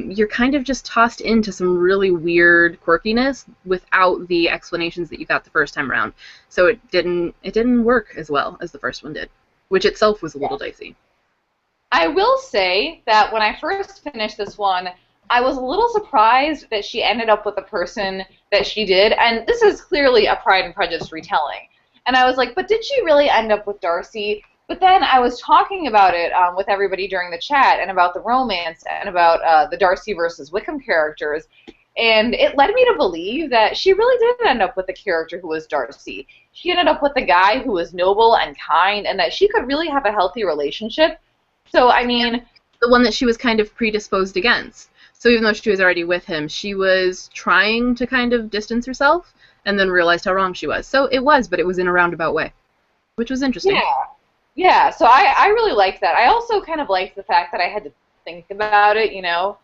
you're kind of just tossed into some really weird quirkiness without the explanations that you got the first time around. So it didn't work as well as the first one did, which itself was a little dicey. I will say that when I first finished this one, I was a little surprised that she ended up with the person that she did, and this is clearly a Pride and Prejudice retelling. And I was like, but did she really end up with Darcy? But then I was talking about it with everybody during the chat and about the romance and about the Darcy versus Wickham characters, and it led me to believe that she really did end up with the character who was Darcy. She ended up with the guy who was noble and kind, and that she could really have a healthy relationship. So, I mean... The one that she was kind of predisposed against. So even though she was already with him, she was trying to kind of distance herself and then realized how wrong she was. So it was, but it was in a roundabout way, which was interesting. Yeah. Yeah, so I really liked that. I also kind of liked the fact that I had to think about it, you know,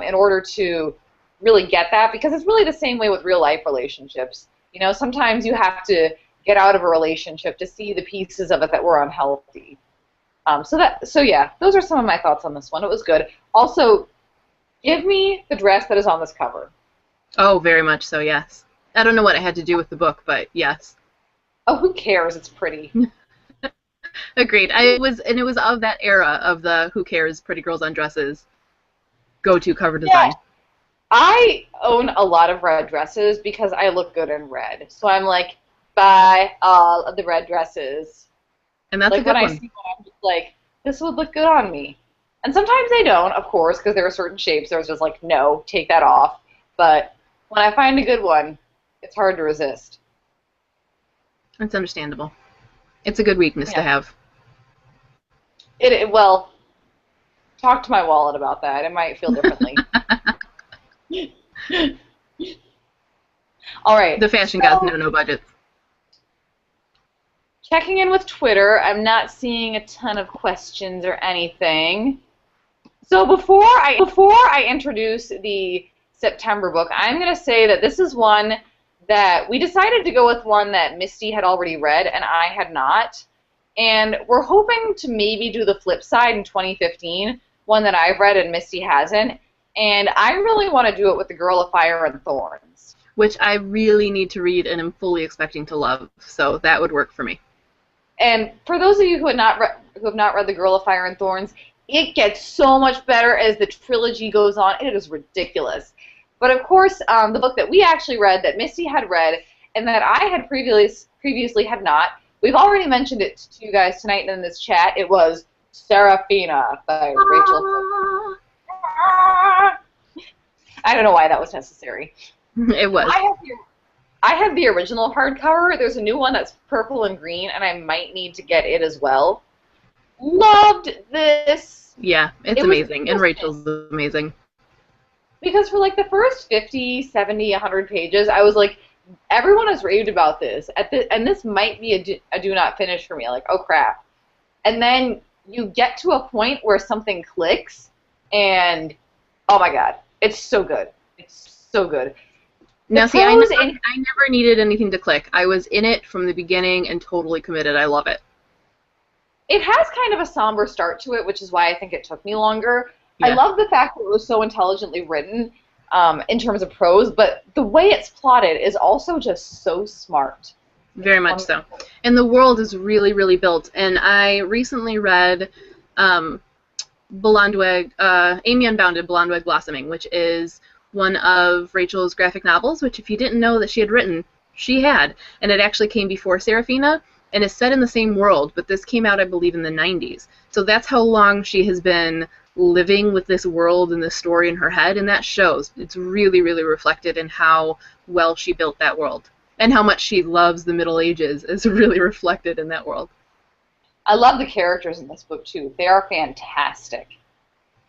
in order to really get that, because it's really the same way with real-life relationships. You know, sometimes you have to get out of a relationship to see the pieces of it that were unhealthy. So yeah, those are some of my thoughts on this one. It was good. Also, give me the dress that is on this cover. Oh, very much so, yes. I don't know what it had to do with the book, but yes. Oh, who cares? It's pretty. Agreed. It was of that era of the who cares, pretty girls on dresses go-to cover design. Yeah. I own a lot of red dresses because I look good in red. So I'm like, buy all of the red dresses. And that's like a good when one. I see one, I'm just like, this would look good on me. And sometimes they don't, of course, because there are certain shapes that are just like, no, take that off. But when I find a good one, it's hard to resist. That's understandable. It's a good weakness to have. Well, talk to my wallet about that. It might feel differently. All right. The fashion gods know no budgets. Checking in with Twitter, I'm not seeing a ton of questions or anything. So before I introduce the September book, I'm going to say that this is one that we decided to go with, one that Misty had already read and I had not. And we're hoping to maybe do the flip side in 2015, one that I've read and Misty hasn't. And I really want to do it with The Girl of Fire and Thorns, which I really need to read and am fully expecting to love. So that would work for me. And for those of you who have not read The Girl of Fire and Thorns, it gets so much better as the trilogy goes on. It is ridiculous. But of course, the book that we actually read, that Misty had read, and that I had previously had not, we've already mentioned it to you guys tonight in this chat. It was Serafina by Rachel. I don't know why that was necessary. It was. I have the original hardcover. There's a new one that's purple and green, and I might need to get it as well. Loved this. Yeah, it's amazing, and Rachel's amazing. Because for like the first 50, 70, 100 pages, I was like, everyone has raved about this, and this might be a do not finish for me. Like, oh crap. And then you get to a point where something clicks, and oh my god, it's so good. It's so good. Now, see, I never needed anything to click. I was in it from the beginning and totally committed. I love it. It has kind of a somber start to it, which is why I think it took me longer. Yeah. I love the fact that it was so intelligently written in terms of prose, but the way it's plotted is also just so smart. Very much so. And the world is really, really built. And I recently read Amy Unbounded, Blondweg Blossoming, which is one of Rachel's graphic novels, which if you didn't know that she had written, she had. And it actually came before Serafina, and is set in the same world, but this came out, I believe, in the 90s. So that's how long she has been living with this world and this story in her head, and that shows. It's really, really reflected in how well she built that world. And how much she loves the Middle Ages is really reflected in that world. I love the characters in this book, too. They are fantastic.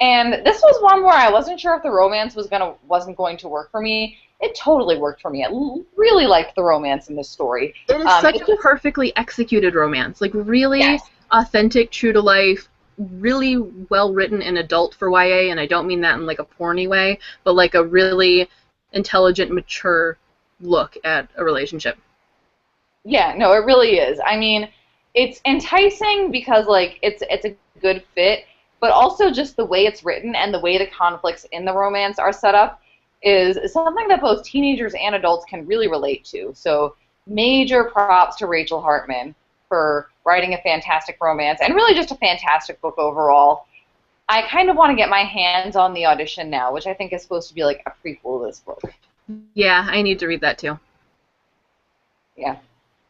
And this was one where I wasn't sure if the romance wasn't going to work for me. it totally worked for me. I really liked the romance in this story. It is such a perfectly executed romance. Like, really authentic, true to life, really well written and adult for YA, and I don't mean that in like a porny way, but like a really intelligent, mature look at a relationship. Yeah, no, it really is. I mean, it's enticing because like it's a good fit, but also just the way it's written and the way the conflicts in the romance are set up is something that both teenagers and adults can really relate to. So major props to Rachel Hartman for writing a fantastic romance and really just a fantastic book overall. I kind of want to get my hands on the audition now, which I think is supposed to be like a prequel to this book. Yeah, I need to read that too. Yeah.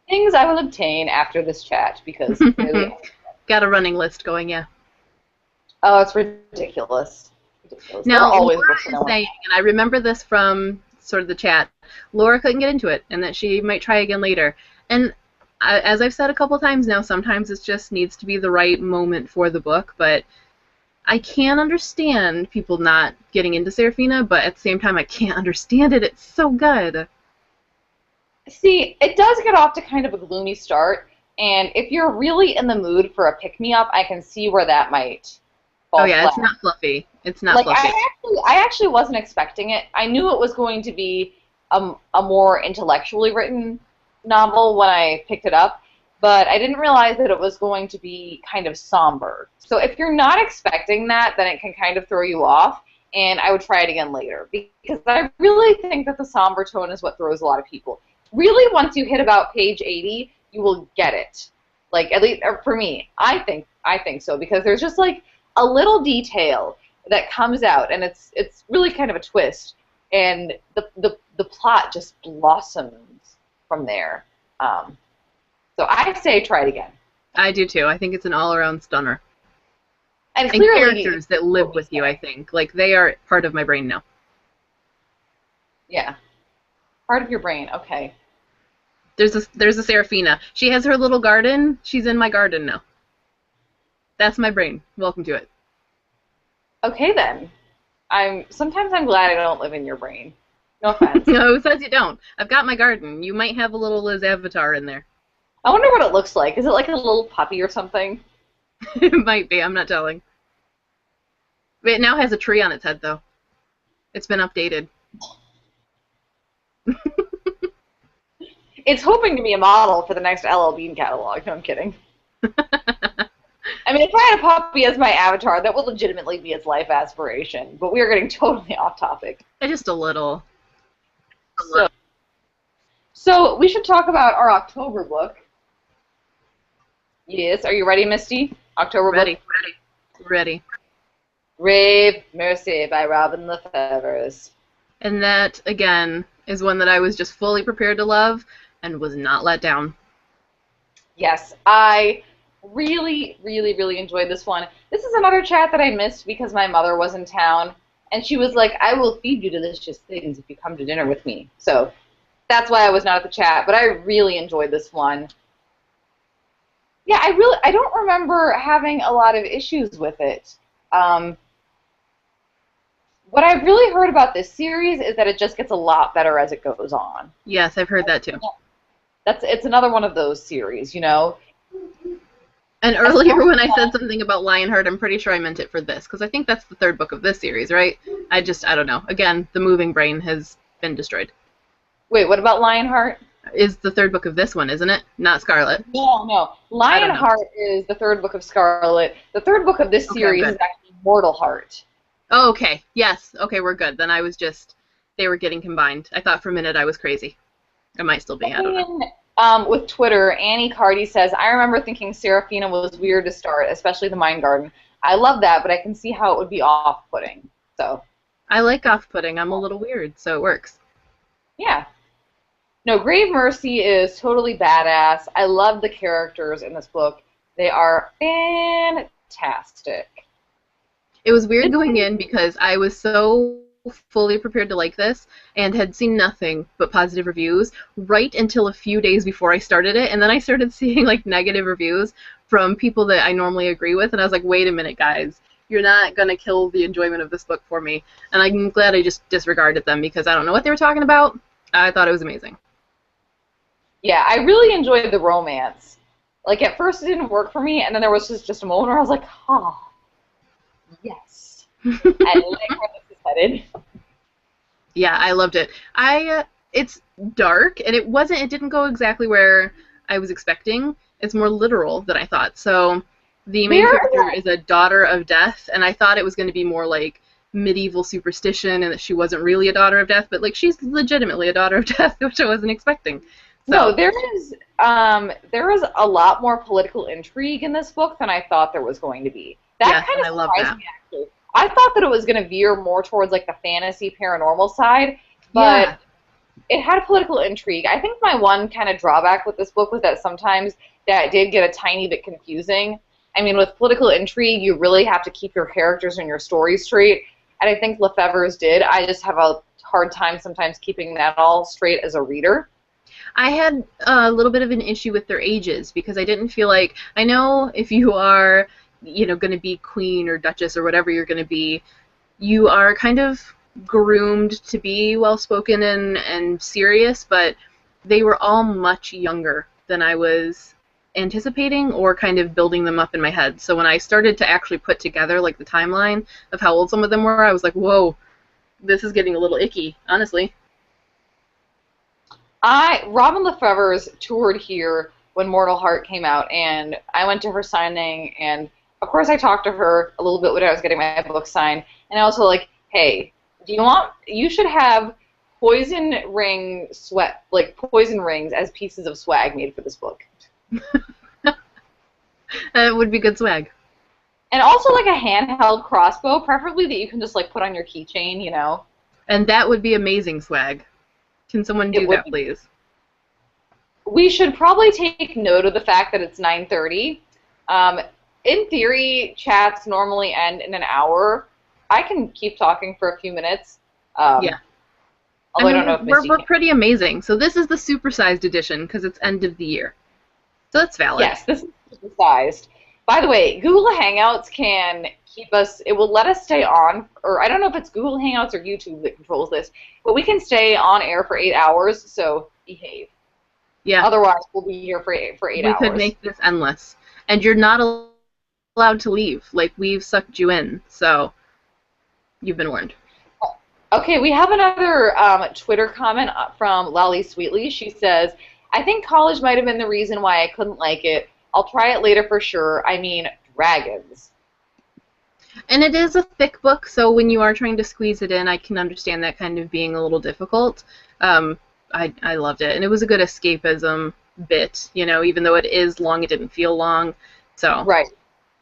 Things I will obtain after this chat because really, got a running list going, yeah. oh, it's ridiculous. Now, Laura is saying, and I remember this from sort of the chat, Laura couldn't get into it and that she might try again later. And as I've said a couple times now, sometimes it just needs to be the right moment for the book, but I can understand people not getting into Serafina, but at the same time I can't understand it. It's so good. See, it does get off to kind of a gloomy start, and if you're really in the mood for a pick-me-up, I can see where that might fall flat. It's not fluffy. It's not fluffy. I actually wasn't expecting it. I knew it was going to be a more intellectually written novel when I picked it up, but I didn't realize that it was going to be kind of somber. So if you're not expecting that, then it can kind of throw you off, and I would try it again later, because I really think that the somber tone is what throws a lot of people. Really, once you hit about page 80, you will get it. Like, at least for me, I think so, because there's just like a little detail that comes out, and it's really kind of a twist, and the plot just blossoms from there. So I say try it again. I do too. I think it's an all-around stunner. And clearly, characters that live with you, I think, like they are part of my brain now. Yeah, part of your brain. Okay. There's a Serafina. She has her little garden. She's in my garden now. That's my brain. Welcome to it. Okay then. Sometimes I'm glad I don't live in your brain. No offense. No, who says you don't? I've got my garden. You might have a little Liz avatar in there. I wonder what it looks like. Is it like a little puppy or something? It might be. I'm not telling. It now has a tree on its head, though. It's been updated. It's hoping to be a model for the next LL Bean catalog. No, I'm kidding. I mean, if I had a puppy as my avatar, that would legitimately be its life aspiration. But we are getting totally off topic. Just a little. So we should talk about our October book. Yes, are you ready, Misty? October book? Ready. Grave Mercy by Robin Lefevre's. And that, again, is one that I was just fully prepared to love and was not let down. Yes, I really, really, really enjoyed this one. This is another chat that I missed because my mother was in town, and she was like, I will feed you delicious things if you come to dinner with me. So that's why I was not at the chat, but I really enjoyed this one. Yeah, I don't remember having a lot of issues with it. What I've really heard about this series is that it just gets a lot better as it goes on. Yes, I've heard that too. It's another one of those series, you know? And earlier when I said something about Lionheart, I'm pretty sure I meant it for this, because I think that's the third book of this series, right? I don't know. Again, the moving brain has been destroyed. Wait, what about Lionheart? Is the third book of this one, isn't it? Not Scarlet. No. Lionheart is the third book of Scarlet. The third book of this series is actually Mortal Heart. Oh, okay. Yes. Okay, we're good. Then I was just, they were getting combined. I thought for a minute I was crazy. I might still be. I don't know. With Twitter, Annie Cardi says, I remember thinking Serafina was weird to start, especially the Mind Garden. I love that, but I can see how it would be off-putting. So. I like off-putting. I'm a little weird, so it works. Yeah. No, Grave Mercy is totally badass. I love the characters in this book. They are fantastic. It was weird going in because I was so fully prepared to like this and had seen nothing but positive reviews right until a few days before I started it, and then I started seeing like negative reviews from people that I normally agree with, and I was like, wait a minute, guys. you're not going to kill the enjoyment of this book for me. And I'm glad I just disregarded them because I don't know what they were talking about. I thought it was amazing. Yeah, I really enjoyed the romance. Like, at first it didn't work for me, and then there was just a moment where I was like, oh, yes. I like where this is headed. Yeah, I loved it. It's dark, and it didn't go exactly where I was expecting. It's more literal than I thought. So the main character is a daughter of death, and I thought it was going to be more like medieval superstition and that she wasn't really a daughter of death, but like she's legitimately a daughter of death, which I wasn't expecting. So, no, there is a lot more political intrigue in this book than I thought there was going to be. That kind of surprised me, actually. I thought that it was going to veer more towards like the fantasy paranormal side, but it had political intrigue. I think my one kind of drawback with this book was that sometimes that did get a tiny bit confusing. I mean, with political intrigue, you really have to keep your characters and your story straight, and I think Lefebvre's did. I just have a hard time sometimes keeping that all straight as a reader. I had a little bit of an issue with their ages because I didn't feel like, I know if you are, going to be queen or duchess or whatever you're going to be, you are kind of groomed to be well-spoken and serious, but they were all much younger than I was anticipating or kind of building them up in my head. So when I started to actually put together like the timeline of how old some of them were, I was like, whoa, this is getting a little icky, honestly. Robin Lefebvre's toured here when Mortal Heart came out, and I went to her signing, and of course I talked to her a little bit when I was getting my book signed, and I was like, hey, you should have poison rings as pieces of swag made for this book. That would be good swag. And also like a handheld crossbow, preferably that you can just like put on your keychain, And that would be amazing swag. Can someone do that, please? We should probably take note of the fact that it's 9:30. In theory, chats normally end in an hour. I can keep talking for a few minutes. Yeah. Although I don't know if Misty we're pretty amazing. So this is the supersized edition because it's end of the year. So that's valid. Yes, this is supersized. By the way, Google Hangouts can keep us, it will let us stay on, or I don't know if it's Google Hangouts or YouTube that controls this, but we can stay on air for 8 hours, so behave. Yeah. Otherwise, we'll be here for 8 hours. We could make this endless. And you're not allowed to leave. Like, we've sucked you in, so you've been warned. Okay, we have another Twitter comment from Lally Sweetly. She says, I think college might have been the reason why I couldn't like it. I'll try it later for sure. I mean, dragons. And it is a thick book, so when you are trying to squeeze it in, I can understand that kind of being a little difficult. I loved it, and it was a good escapism bit, even though it is long, it didn't feel long. So right.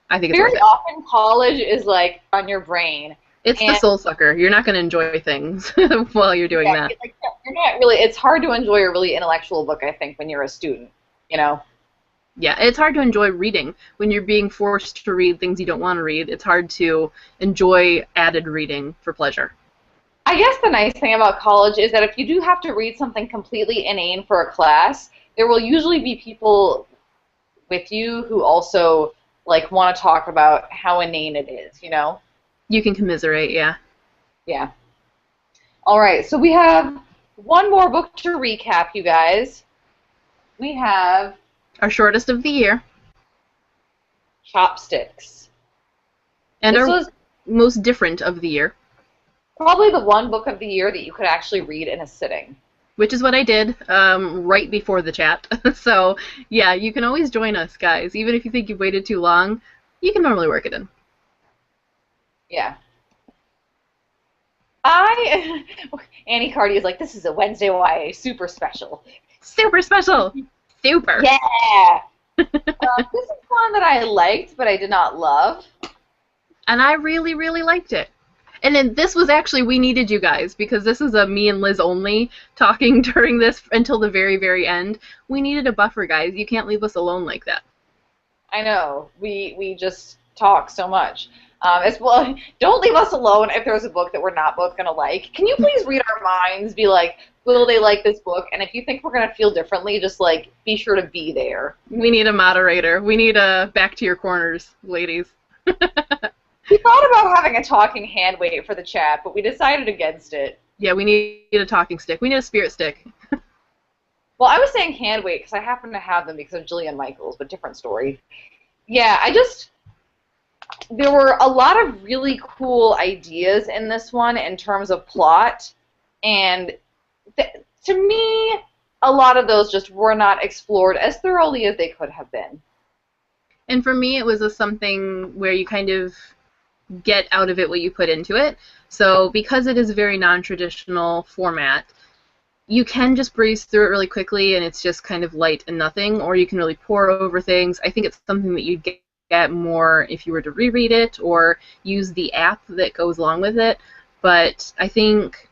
I think it's very worth it. often college is like on your brain. It's the soul sucker. You're not going to enjoy things while you're doing that. Like, you're not really. It's hard to enjoy a really intellectual book, I think, when you're a student. Yeah, it's hard to enjoy reading when you're being forced to read things you don't want to read. It's hard to enjoy added reading for pleasure. I guess the nice thing about college is that if you do have to read something completely inane for a class, there will usually be people with you who also like want to talk about how inane it is. You can commiserate, yeah. Yeah. All right, so we have one more book to recap, you guys. We have our shortest of the year. Chopsticks. And this our most different of the year. Probably the one book of the year that you could actually read in a sitting. Which is what I did right before the chat. So, yeah, you can always join us, guys. Even if you think you've waited too long, you can normally work it in. Yeah. Annie Cardi is like, this is a Wednesday YA super special. Super special! Super! Yeah! This is one that I liked, but I did not love. And I really, really liked it. And then this was actually, we needed you guys, because this is a me and Liz only talking during this until the very, very end. We needed a buffer, guys. You can't leave us alone like that. I know. We just talk so much. Well, don't leave us alone if there's a book that we're not both going to like. Can you please read our minds, be like, will they like this book? And if you think we're going to feel differently, just, like, be sure to be there. We need a moderator. We need a back to your corners, ladies. We thought about having a talking hand weight for the chat, but we decided against it. Yeah, we need a talking stick. We need a spirit stick. Well, I was saying hand weight because I happen to have them because of Jillian Michaels, but different story. Yeah, there were a lot of really cool ideas in this one in terms of plot, and to me, a lot of those just were not explored as thoroughly as they could have been. And for me, it was something where you kind of get out of it what you put into it. So because it is a very non-traditional format, you can just breeze through it really quickly and it's just kind of light and nothing, or you can really pour over things. I think it's something that you'd get more if you were to reread it or use the app that goes along with it. But I think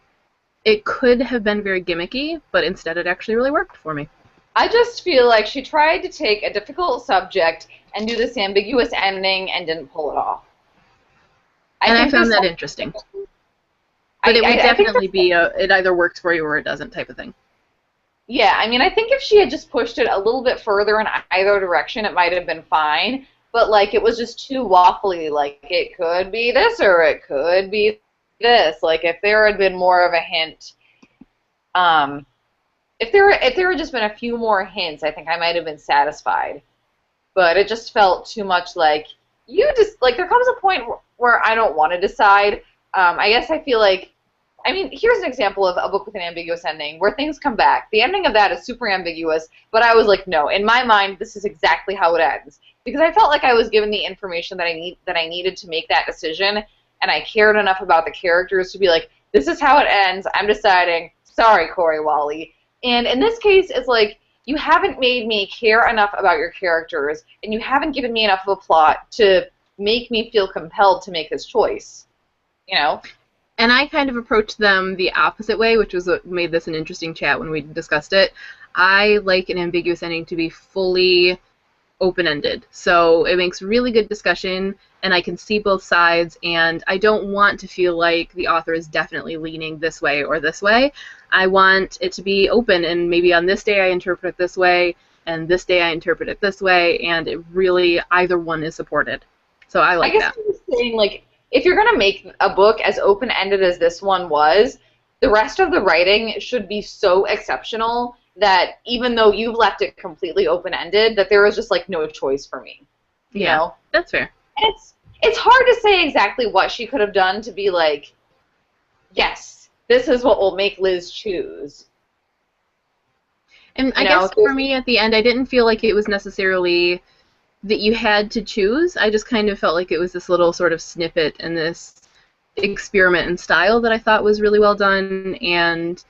it could have been very gimmicky, but instead it actually really worked for me. I just feel like she tried to take a difficult subject and do this ambiguous ending and didn't pull it off. I found that interesting. But it would definitely be it either works for you or it doesn't type of thing. Yeah, I mean, I think if she had just pushed it a little bit further in either direction, it might have been fine. But, like, it was just too waffly. Like, it could be this or it could be this. Like, if there had been more of a hint, if there had just been a few more hints, I think I might have been satisfied. But it just felt too much like, there comes a point where I don't want to decide. I guess I feel like, I mean, here's an example of a book with an ambiguous ending where things come back. The ending of that is super ambiguous, but I was like, no, in my mind, this is exactly how it ends. Because I felt like I was given the information that I needed to make that decision, and I cared enough about the characters to be like, this is how it ends, I'm deciding, sorry, Corey Wally. And in this case, it's like, you haven't made me care enough about your characters, and you haven't given me enough of a plot to make me feel compelled to make this choice. You know? And I kind of approached them the opposite way, which was what made this an interesting chat when we discussed it. I like an ambiguous ending to be fully open-ended. So it makes really good discussion, and I can see both sides, and I don't want to feel like the author is definitely leaning this way or this way. I want it to be open, and maybe on this day I interpret it this way, and this day I interpret it this way, and it really, either one is supported. So I like that. I guess I'm saying, like, if you're going to make a book as open-ended as this one was, the rest of the writing should be so exceptional that even though you've left it completely open-ended, that there was just, like, no choice for me. You know? That's fair. And it's hard to say exactly what she could have done to be like, yes, this is what will make Liz choose. And I guess for me at the end, I didn't feel like it was necessarily that you had to choose. I just kind of felt like it was this little sort of snippet and this experiment in style that I thought was really well done and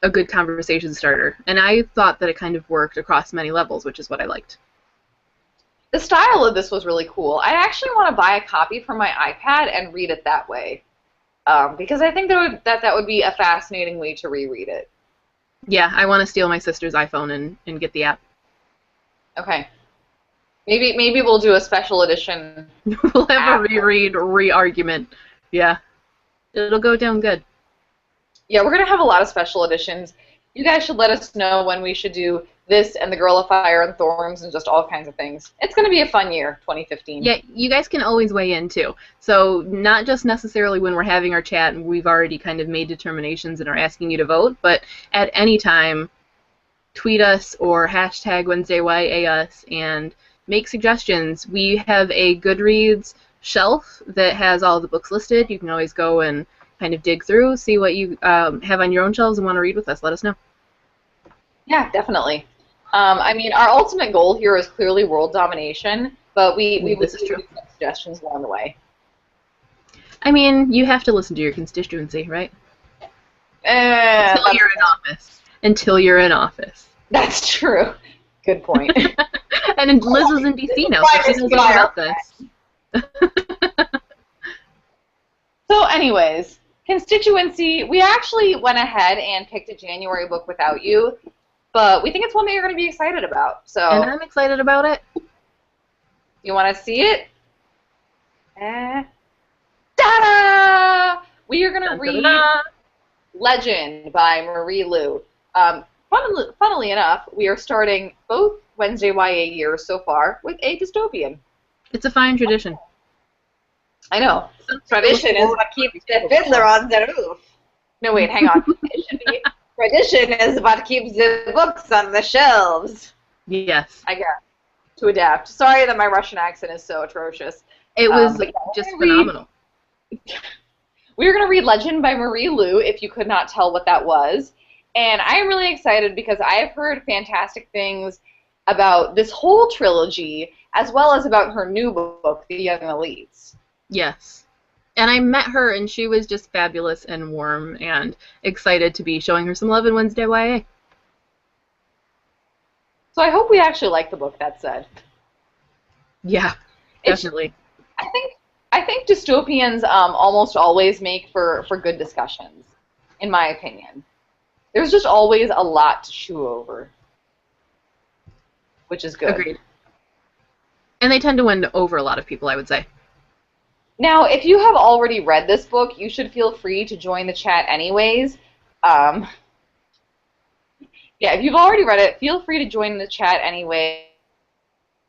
a good conversation starter. And I thought that it kind of worked across many levels, which is what I liked. The style of this was really cool. I actually want to buy a copy for my iPad and read it that way. Because I think that would be a fascinating way to reread it. Yeah, I want to steal my sister's iPhone and get the app. Okay. Maybe we'll do a special edition. We'll have a reread, re-argument. Yeah. It'll go down good. Yeah, we're going to have a lot of special editions. You guys should let us know when we should do this and The Girl of Fire and Thorns and just all kinds of things. It's going to be a fun year, 2015. Yeah, you guys can always weigh in, too. So not just necessarily when we're having our chat and we've already kind of made determinations and are asking you to vote, but at any time, tweet us or hashtag WednesdayYAUs and make suggestions. We have a Goodreads shelf that has all the books listed. You can always go and kind of dig through, see what you have on your own shelves and want to read with us. Let us know. Yeah, definitely. I mean, our ultimate goal here is clearly world domination, but we will do some suggestions along the way. I mean, you have to listen to your constituency, right? Until you're in office. Until you're in office. That's true. Good point. And Liz is in D.C. now, so she knows all about this. So anyways, constituency, we actually went ahead and picked a January book without you, but we think it's one that you're going to be excited about. So. And I'm excited about it. You want to see it? Ta-da! We are going to read Legend by Marie Lu. Funnily enough, we are starting both Wednesday YA years so far with a dystopian. It's a fine tradition. I know. Some people look Tradition is forward what to keeps these the books. fiddler on the roof. No, wait, hang on. It should be tradition is what keeps the books on the shelves. Yes. I guess to adapt. Sorry that my Russian accent is so atrocious. It was But yeah, just phenomenal. we were going to read Legend by Marie Lu, if you could not tell what that was. And I am really excited because I have heard fantastic things about this whole trilogy, as well as about her new book, The Young Elites. Yes. And I met her, and she was just fabulous and warm and excited to be showing her some love in Wednesday YA. So I hope we actually like the book, that said. Yeah, It's, definitely. I think dystopians almost always make for good discussions, in my opinion. There's just always a lot to chew over, which is good. Agreed. And they tend to win over a lot of people, I would say. Now, if you have already read this book, you should feel free to join the chat anyways. Yeah, if you've already read it, feel free to join the chat anyway.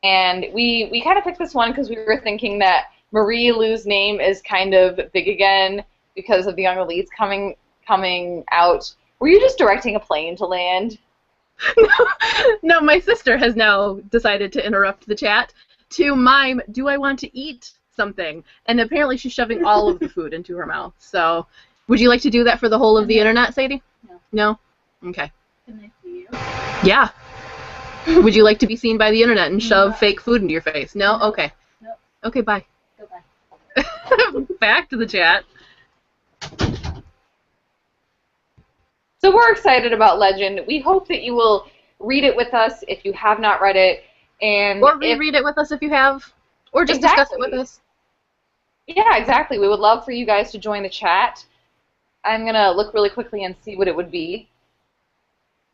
And we kind of picked this one because we were thinking that Marie Lu's name is kind of big again because of the Young Elites coming out. Were you just directing a plane to land? No, my sister has now decided to interrupt the chat to mime, "Do I want to eat something?" And apparently she's shoving all of the food into her mouth. So, would you like to do that for the whole of the internet, Sadie? No. No? Okay. Can I see you? Yeah. Would you like to be seen by the internet and shove fake food into your face? No? Okay. No. Okay, bye. Go back. Back to the chat. So we're excited about Legend. We hope that you will read it with us if you have not read it. And Or reread it with us if you have. Or just discuss it with us. Yeah, exactly. We would love for you guys to join the chat. I'm going to look really quickly and see what it would be.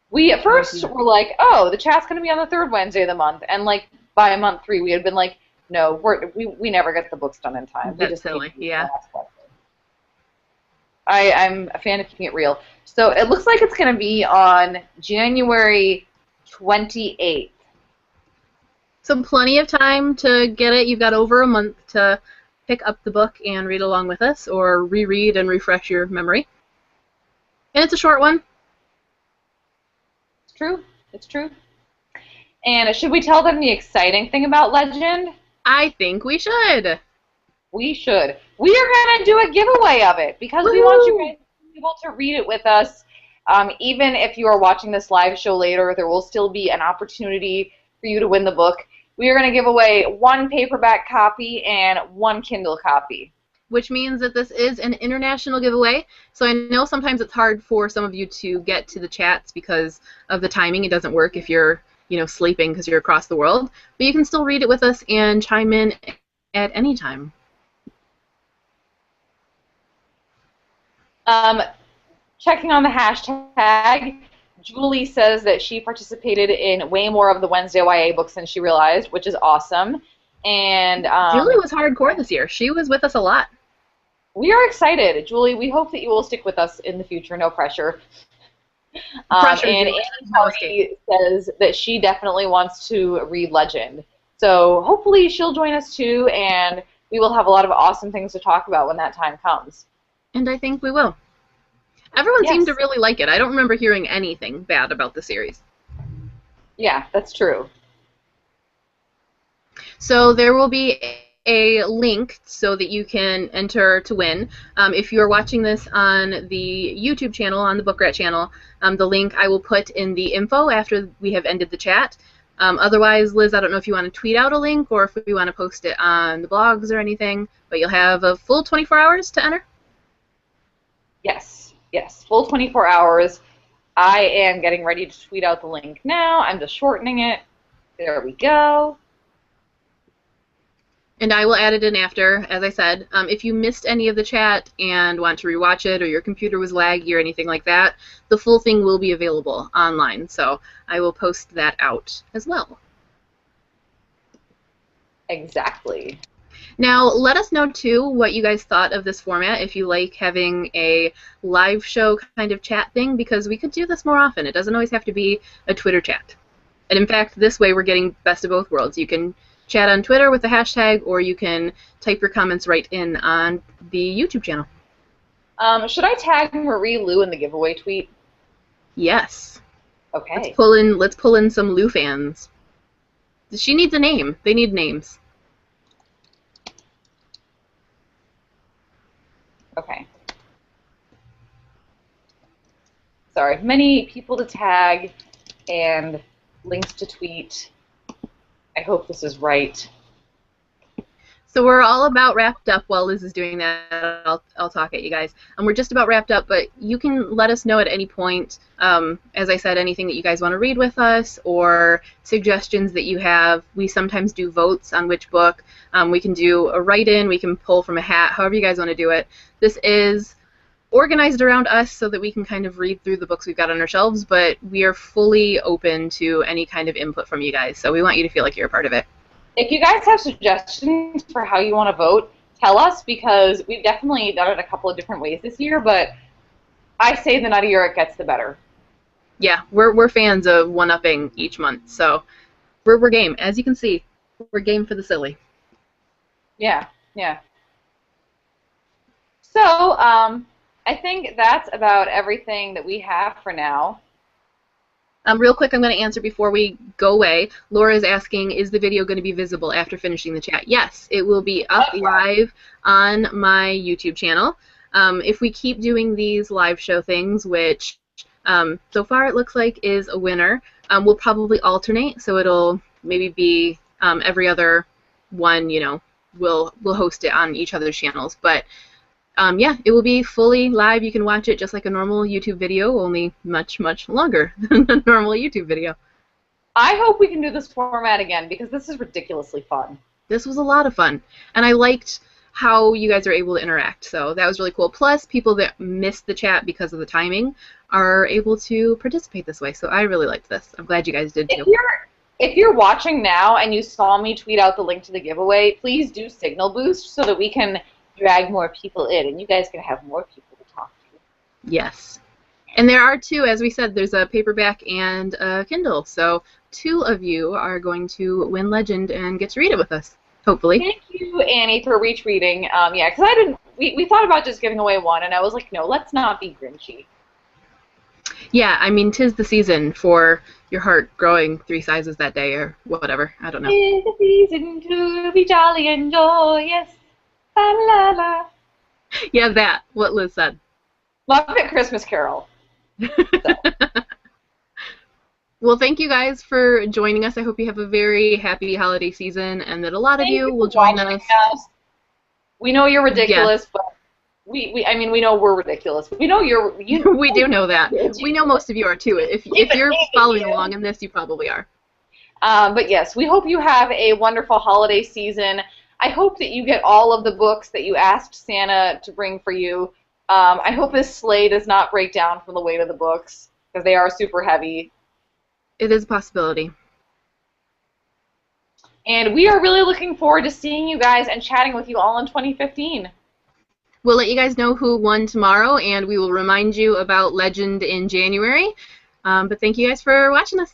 We at first were like, oh, the chat's going to be on the third Wednesday of the month. And like by month 3, we had been like, no, we never get the books done in time. That's silly, yeah. I'm a fan of keeping it real. So it looks like it's going to be on January 28th. So plenty of time to get it. You've got over a month to pick up the book and read along with us, or reread and refresh your memory. And it's a short one. It's true. It's true. And should we tell them the exciting thing about Legend? I think we should. We should. We are going to do a giveaway of it because we want you guys to be able to read it with us. Even if you are watching this live show later, there will still be an opportunity for you to win the book. We are going to give away 1 paperback copy and 1 Kindle copy. Which means that this is an international giveaway. So I know sometimes it's hard for some of you to get to the chats because of the timing. It doesn't work if you're, sleeping because you're across the world. But you can still read it with us and chime in at any time. Checking on the hashtag, Julie says that she participated in way more of the Wednesday YA books than she realized, which is awesome. And Julie was hardcore this year. She was with us a lot. We are excited. Julie, we hope that you will stick with us in the future. No pressure. And Annie Hardy says that she definitely wants to read Legend. So hopefully she'll join us too, and we will have a lot of awesome things to talk about when that time comes. And I think we will. Everyone seemed to really like it. I don't remember hearing anything bad about the series. Yeah, that's true. So there will be a link so that you can enter to win. If you are watching this on the YouTube channel, on the BookRat channel, the link I will put in the info after we have ended the chat. Otherwise, Liz, I don't know if you want to tweet out a link or if we want to post it on the blogs or anything, but you'll have a full 24 hours to enter? Yes, full 24 hours. I am getting ready to tweet out the link now. I'm just shortening it. There we go. And I will add it in after, as I said. If you missed any of the chat and want to rewatch it or your computer was laggy or anything like that, the full thing will be available online. So I will post that out as well. Exactly. Now, let us know, too, what you guys thought of this format, if you like having a live show kind of chat thing, because we could do this more often. It doesn't always have to be a Twitter chat. And in fact, this way we're getting best of both worlds. You can chat on Twitter with the hashtag, or you can type your comments right in on the YouTube channel. Should I tag Marie Lou in the giveaway tweet? Yes. Okay. Let's pull in some Lou fans. She needs a name. They need names. Okay. Sorry, many people to tag and links to tweet. I hope this is right. So we're all about wrapped up while Liz is doing that. I'll talk at you guys. We're just about wrapped up, but you can let us know at any point, as I said, anything that you guys want to read with us or suggestions that you have. We sometimes do votes on which book. We can do a write-in. We can pull from a hat, however you guys want to do it. This is organized around us so that we can kind of read through the books we've got on our shelves, but we are fully open to any kind of input from you guys, so we want you to feel like you're a part of it. If you guys have suggestions for how you want to vote, tell us, because we've definitely done it a couple of different ways this year, but I say the nuttier it gets, the better. Yeah, we're fans of one-upping each month, so we're game. As you can see, we're game for the silly. Yeah, yeah. So, I think that's about everything that we have for now. Real quick, I'm going to answer before we go away. Laura is asking, is the video going to be visible after finishing the chat? Yes, it will be up live on my YouTube channel. If we keep doing these live show things, which so far it looks like is a winner, we'll probably alternate, so it'll maybe be every other one, you know, we'll host it on each other's channels. But yeah, it will be fully live. You can watch it just like a normal YouTube video, only much, much longer than a normal YouTube video. I hope we can do this format again, because this is ridiculously fun. This was a lot of fun, and I liked how you guys are able to interact, so that was really cool. Plus, people that missed the chat because of the timing are able to participate this way, so I really liked this. I'm glad you guys did too. If you're watching now and you saw me tweet out the link to the giveaway, please do signal boost so that we can drag more people in, and you guys can have more people to talk to. Yes. And there are two, as we said, there's a paperback and a Kindle, so 2 of you are going to win Legend and get to read it with us, hopefully. Thank you, Annie, for retweeting. Yeah, because we thought about just giving away one, and I was like, no, let's not be grinchy. Yeah, I mean, 'tis the season for your heart growing 3 sizes that day, or whatever. I don't know. 'Tis the season to be jolly and joyous. La la la. Yeah, that. What Liz said. Muppet Christmas Carol. So. Well, thank you guys for joining us. I hope you have a very happy holiday season, and that a lot of you will join us. We know you're ridiculous, but I mean, we know we're ridiculous. We know we do know that. We know most of you are too. If you're following along in this, you probably are. But yes, we hope you have a wonderful holiday season. I hope that you get all of the books that you asked Santa to bring for you. I hope this sleigh does not break down from the weight of the books, because they are super heavy. It is a possibility. And we are really looking forward to seeing you guys and chatting with you all in 2015. We'll let you guys know who won tomorrow, and we will remind you about Legend in January. But thank you guys for watching us.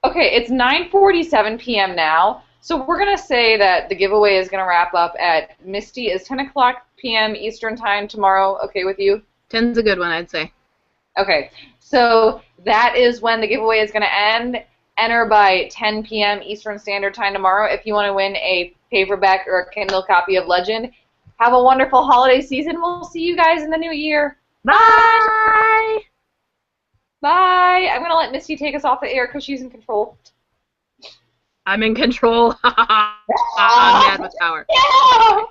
Okay, it's 9:47 p.m. now. So we're going to say that the giveaway is going to wrap up at Misty. Is 10 o'clock p.m. Eastern Time tomorrow okay with you? 10's a good one, I'd say. Okay, so that is when the giveaway is going to end. Enter by 10 p.m. Eastern Standard Time tomorrow if you want to win a paperback or a Kindle copy of Legend. Have a wonderful holiday season. We'll see you guys in the new year. Bye! Bye! I'm going to let Misty take us off the air because she's in control. I'm in control. I'm mad with power. Yeah!